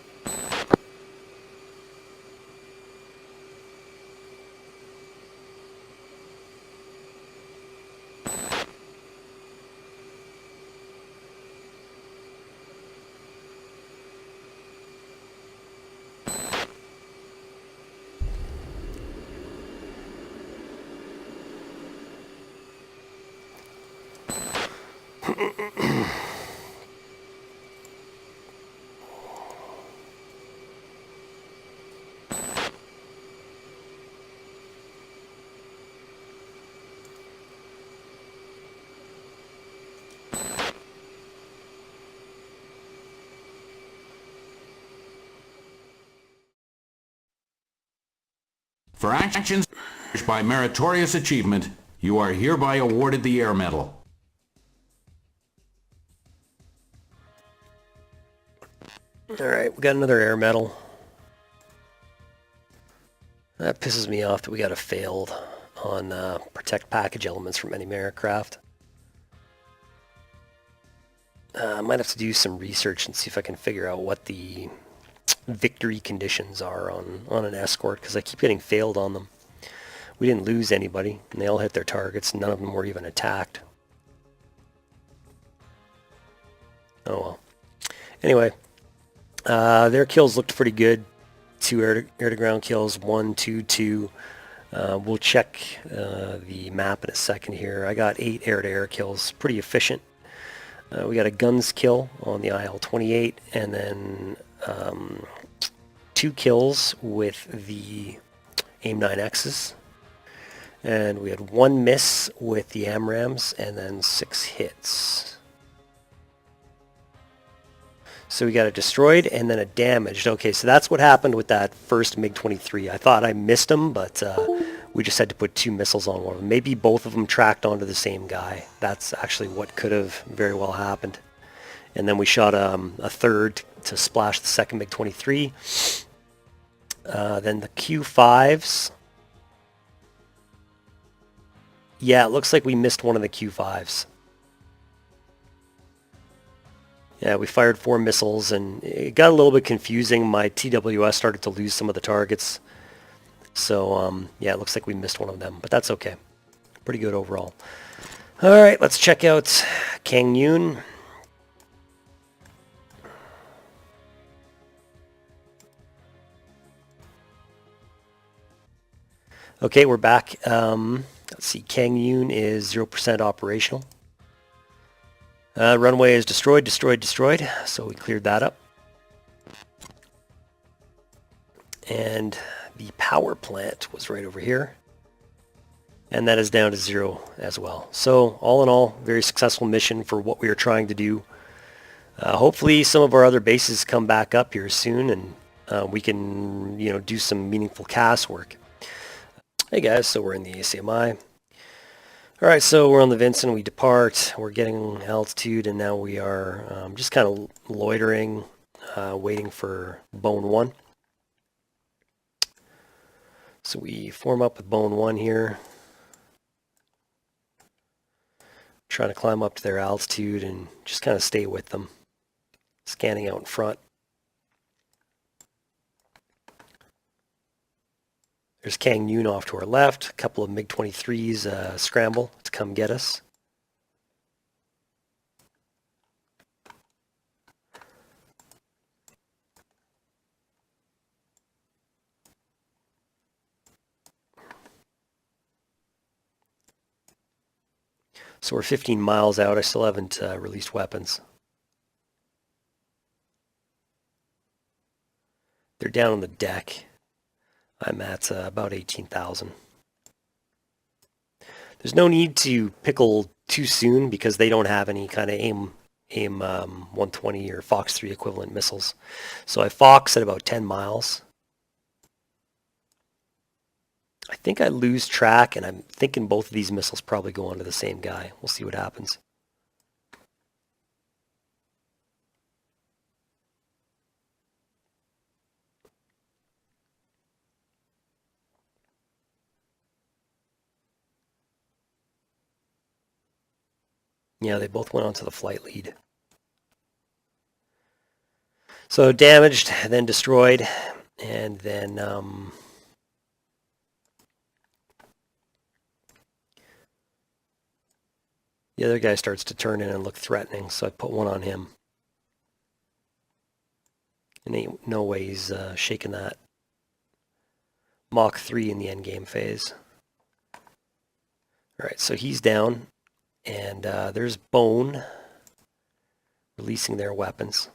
For actions by meritorious achievement, you are hereby awarded the Air Medal. Alright, we got another air medal. That pisses me off that we got a failed on protect package elements from enemy aircraft. I might have to do some research and see if I can figure out what the victory conditions are on an Escort, because I keep getting failed on them. We didn't lose anybody, and they all hit their targets. None of them were even attacked. Oh well. Anyway, their kills looked pretty good. 2 air-to-ground kills, 1, 2, 2. We'll check the map in a second here. I got 8 air-to-air kills, pretty efficient. We got a guns kill on the IL-28, and then 2 kills with the AIM-9Xs. And we had 1 miss with the AMRAAMs, and then 6 hits. So we got a destroyed and then a damaged. Okay, so that's what happened with that first MiG-23. I thought I missed him, but we just had to put 2 missiles on one of them. Maybe both of them tracked onto the same guy. That's actually what could have very well happened. And then we shot a third to splash the second MiG-23. Then the Q5s Yeah, it looks like we missed one of the Q5s. Yeah, we fired 4 missiles, and it got a little bit confusing. My TWS started to lose some of the targets. So, yeah, it looks like we missed one of them, but that's okay. Pretty good overall. All right, let's check out Kang Yoon. Okay, we're back. Let's see, Kang Yoon is 0% operational. Runway is destroyed. So we cleared that up. And the power plant was right over here. And that is down to 0 as well. So all in all, very successful mission for what we are trying to do. Hopefully some of our other bases come back up here soon, and we can, do some meaningful CAS work. Hey guys, so we're in the ACMI. All right, so we're on the Vincent. We depart. We're getting altitude, and now we are just kind of loitering, waiting for Bone 1. So we form up with Bone 1 here. Trying to climb up to their altitude and just kind of stay with them. Scanning out in front. There's Kang Yoon off to our left. A couple of MiG-23s scramble to come get us. So we're 15 miles out. I still haven't released weapons. They're down on the deck. I'm at about 18,000. There's no need to pickle too soon because they don't have any kind of AIM 120 or Fox 3 equivalent missiles. So I Fox at about 10 miles. I think I lose track, and I'm thinking both of these missiles probably go onto the same guy. We'll see what happens. Yeah, they both went onto the flight lead. So damaged, then destroyed, and then the other guy starts to turn in and look threatening, so I put one on him. And ain't no way he's shaking that. Mach 3 in the endgame phase. All right, so he's down, and there's Bone releasing their weapons.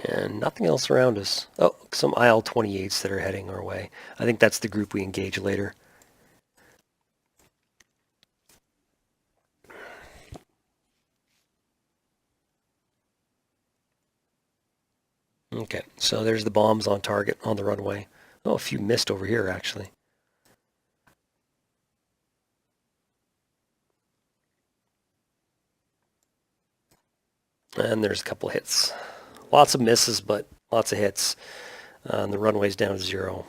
And nothing else around us. Oh, some IL-28s that are heading our way. I think that's the group we engage later. Okay, so there's the bombs on target on the runway. Oh, a few missed over here, actually. And there's a couple hits. Lots of misses, but lots of hits. And the runway's down to 0.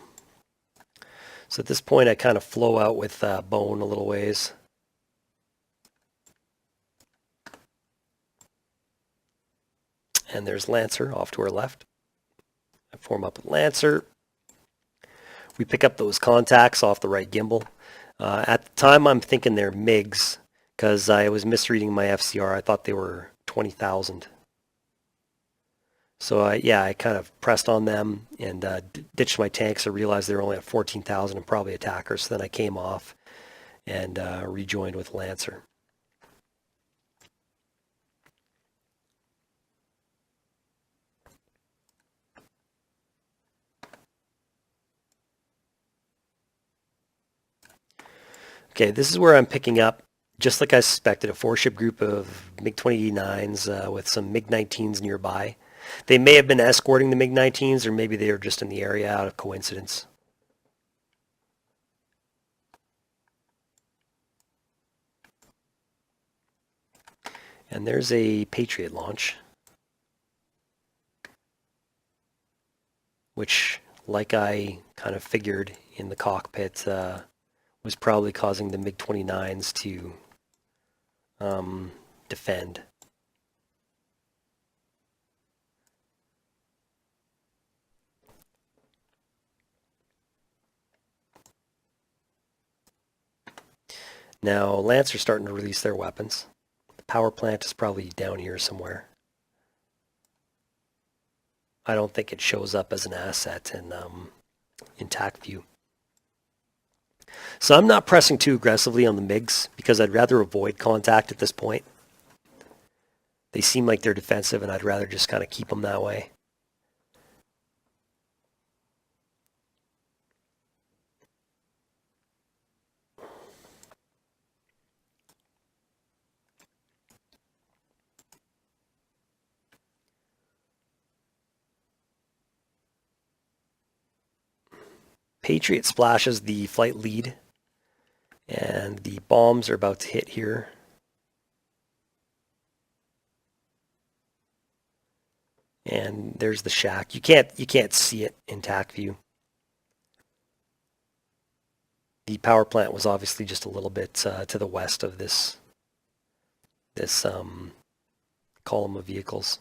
So at this point, I kind of flow out with Bone a little ways. And there's Lancer off to our left. I form up with Lancer. We pick up those contacts off the right gimbal. At the time, I'm thinking they're MiGs because I was misreading my FCR. I thought they were 20,000. So I kind of pressed on them and ditched my tanks. I realized they were only at 14,000 and probably attackers. So then I came off and rejoined with Lancer. Okay, this is where I'm picking up, just like I suspected, a 4-ship group of MiG-29s with some MiG-19s nearby. They may have been escorting the MiG-19s, or maybe they were just in the area out of coincidence. And there's a Patriot launch, which, like I kind of figured in the cockpit, was probably causing the MiG-29s to defend. Now, Lancers starting to release their weapons. The power plant is probably down here somewhere. I don't think it shows up as an asset in TAC view. So I'm not pressing too aggressively on the MiGs because I'd rather avoid contact at this point. They seem like they're defensive, and I'd rather just kind of keep them that way. Patriot splashes the flight lead, and the bombs are about to hit here. And there's the shack. You can't see it in TAC view. The power plant was obviously just a little bit to the west of this column of vehicles.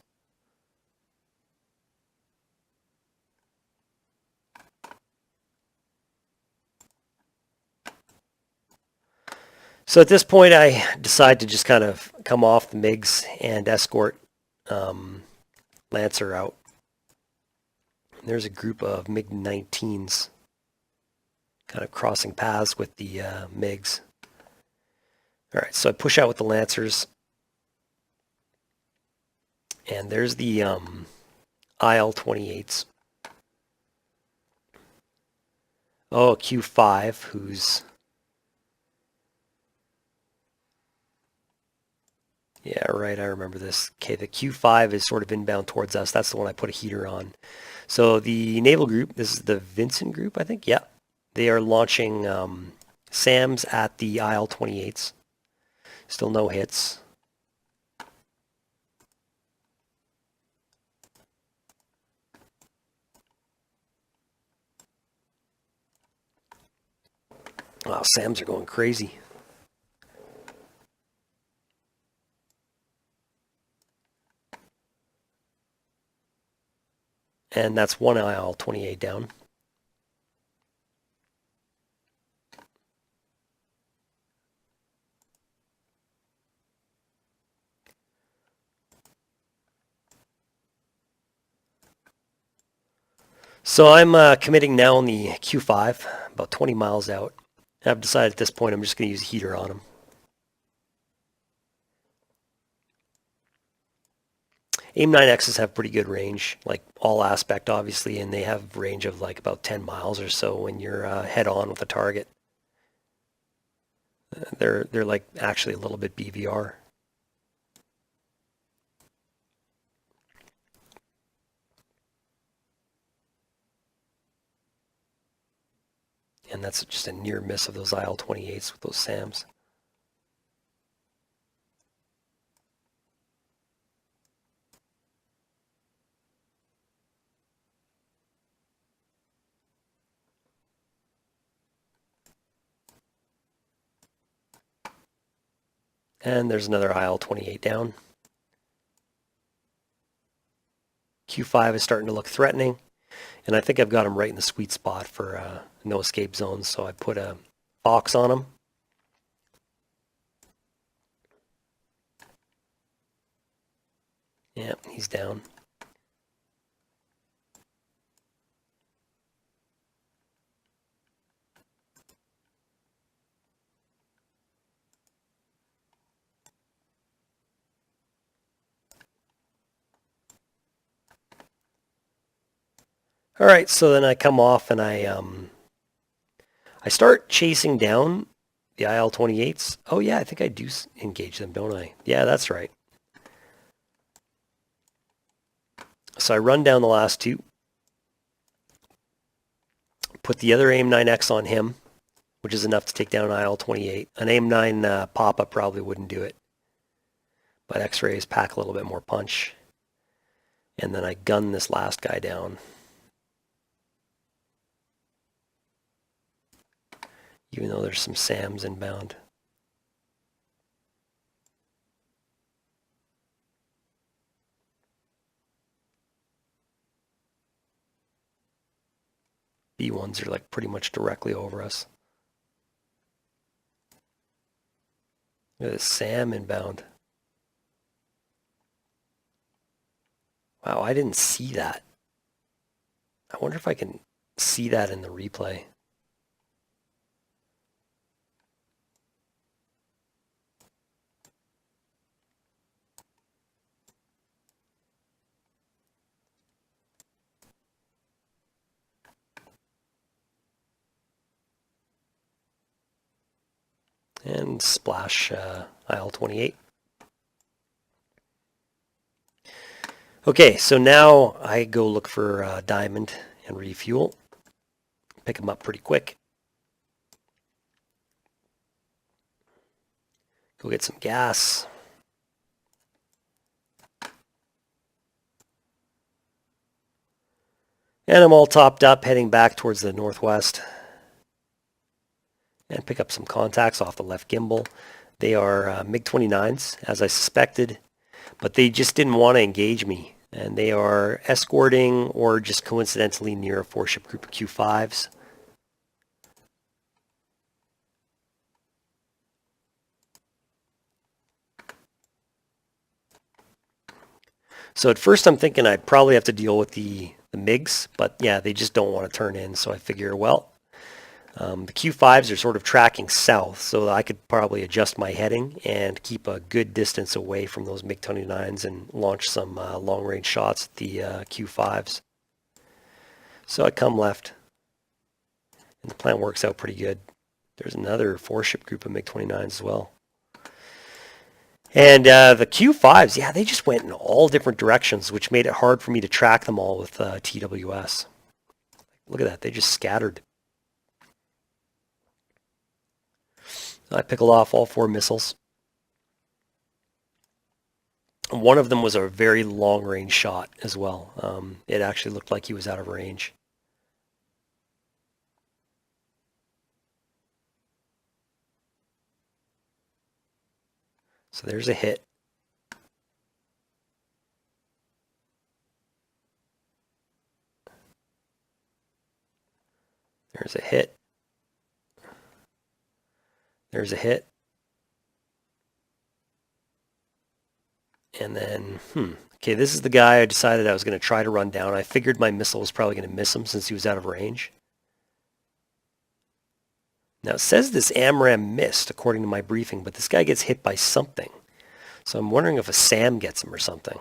So at this point, I decide to just kind of come off the MiGs and escort Lancer out. And there's a group of MiG-19s kind of crossing paths with the MiGs. All right, so I push out with the Lancers. And there's the IL-28s. Oh, Q5, who's... Yeah, right, I remember this. Okay, the Q5 is sort of inbound towards us. That's the one I put a heater on. So the naval group, this is the Vincent group, I think. Yeah, they are launching SAMs at the IL-28s. Still no hits. Wow, SAMs are going crazy. And that's one IL-28 down. So I'm committing now on the Q5, about 20 miles out. I've decided at this point I'm just going to use a heater on them. AIM-9Xs have pretty good range, like all aspect obviously, and they have range of like about 10 miles or so when you're head on with a target. They're like actually a little bit BVR. And that's just a near miss of those IL-28s with those SAMs. And there's another IL-28 down. Q5 is starting to look threatening. And I think I've got him right in the sweet spot for no escape zones. So I put a box on him. Yeah, he's down. All right, so then I come off and I start chasing down the IL-28s. Oh yeah, I think I do engage them, don't I? Yeah, that's right. so I run down the last two. Put the other AIM-9X on him, which is enough to take down an IL-28. An AIM-9 pop-up probably wouldn't do it. But X-rays pack a little bit more punch. And then I gun this last guy down. Even though there's some SAMs inbound. B-1s are like pretty much directly over us. Look at this SAM inbound. Wow, I didn't see that. I wonder if I can see that in the replay. And splash IL-28. Okay, so now I go look for diamond and refuel. Pick them up pretty quick. Go get some gas. And I'm all topped up, heading back towards the northwest. And pick up some contacts off the left gimbal. They are MiG-29s, as I suspected, but they just didn't want to engage me. And they are escorting or just coincidentally near a 4-ship group of Q5s. So at first I'm thinking I'd probably have to deal with the MiGs, but yeah, they just don't want to turn in. So I figure, well, the Q5s are sort of tracking south, so I could probably adjust my heading and keep a good distance away from those MiG-29s and launch some long-range shots at the Q5s. So I come left, and the plan works out pretty good. There's another 4-ship group of MiG-29s as well. And the Q5s, yeah, they just went in all different directions, which made it hard for me to track them all with TWS. Look at that, they just scattered. I pickled off all 4 missiles. One of them was a very long-range shot as well. It actually looked like he was out of range. So there's a hit. There's a hit. There's a hit. And then, okay, this is the guy I decided I was going to try to run down. I figured my missile was probably going to miss him since he was out of range. Now it says this AMRAAM missed according to my briefing, but this guy gets hit by something. So I'm wondering if a SAM gets him or something.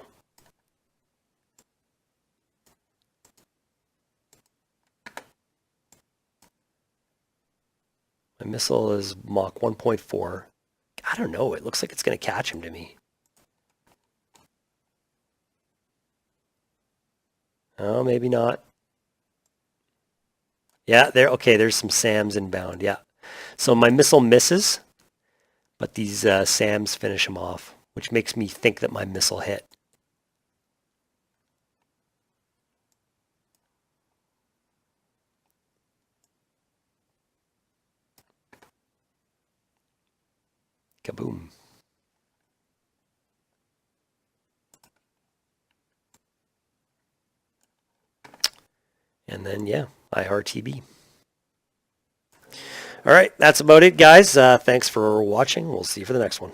My missile is Mach 1.4. I don't know. It looks like it's going to catch him to me. Oh, maybe not. Yeah, there. Okay, there's some SAMs inbound. Yeah. So my missile misses, but these SAMs finish him off, which makes me think that my missile hit. Kaboom. And then, yeah, IRTB. All right, that's about it, guys. Thanks for watching. We'll see you for the next one.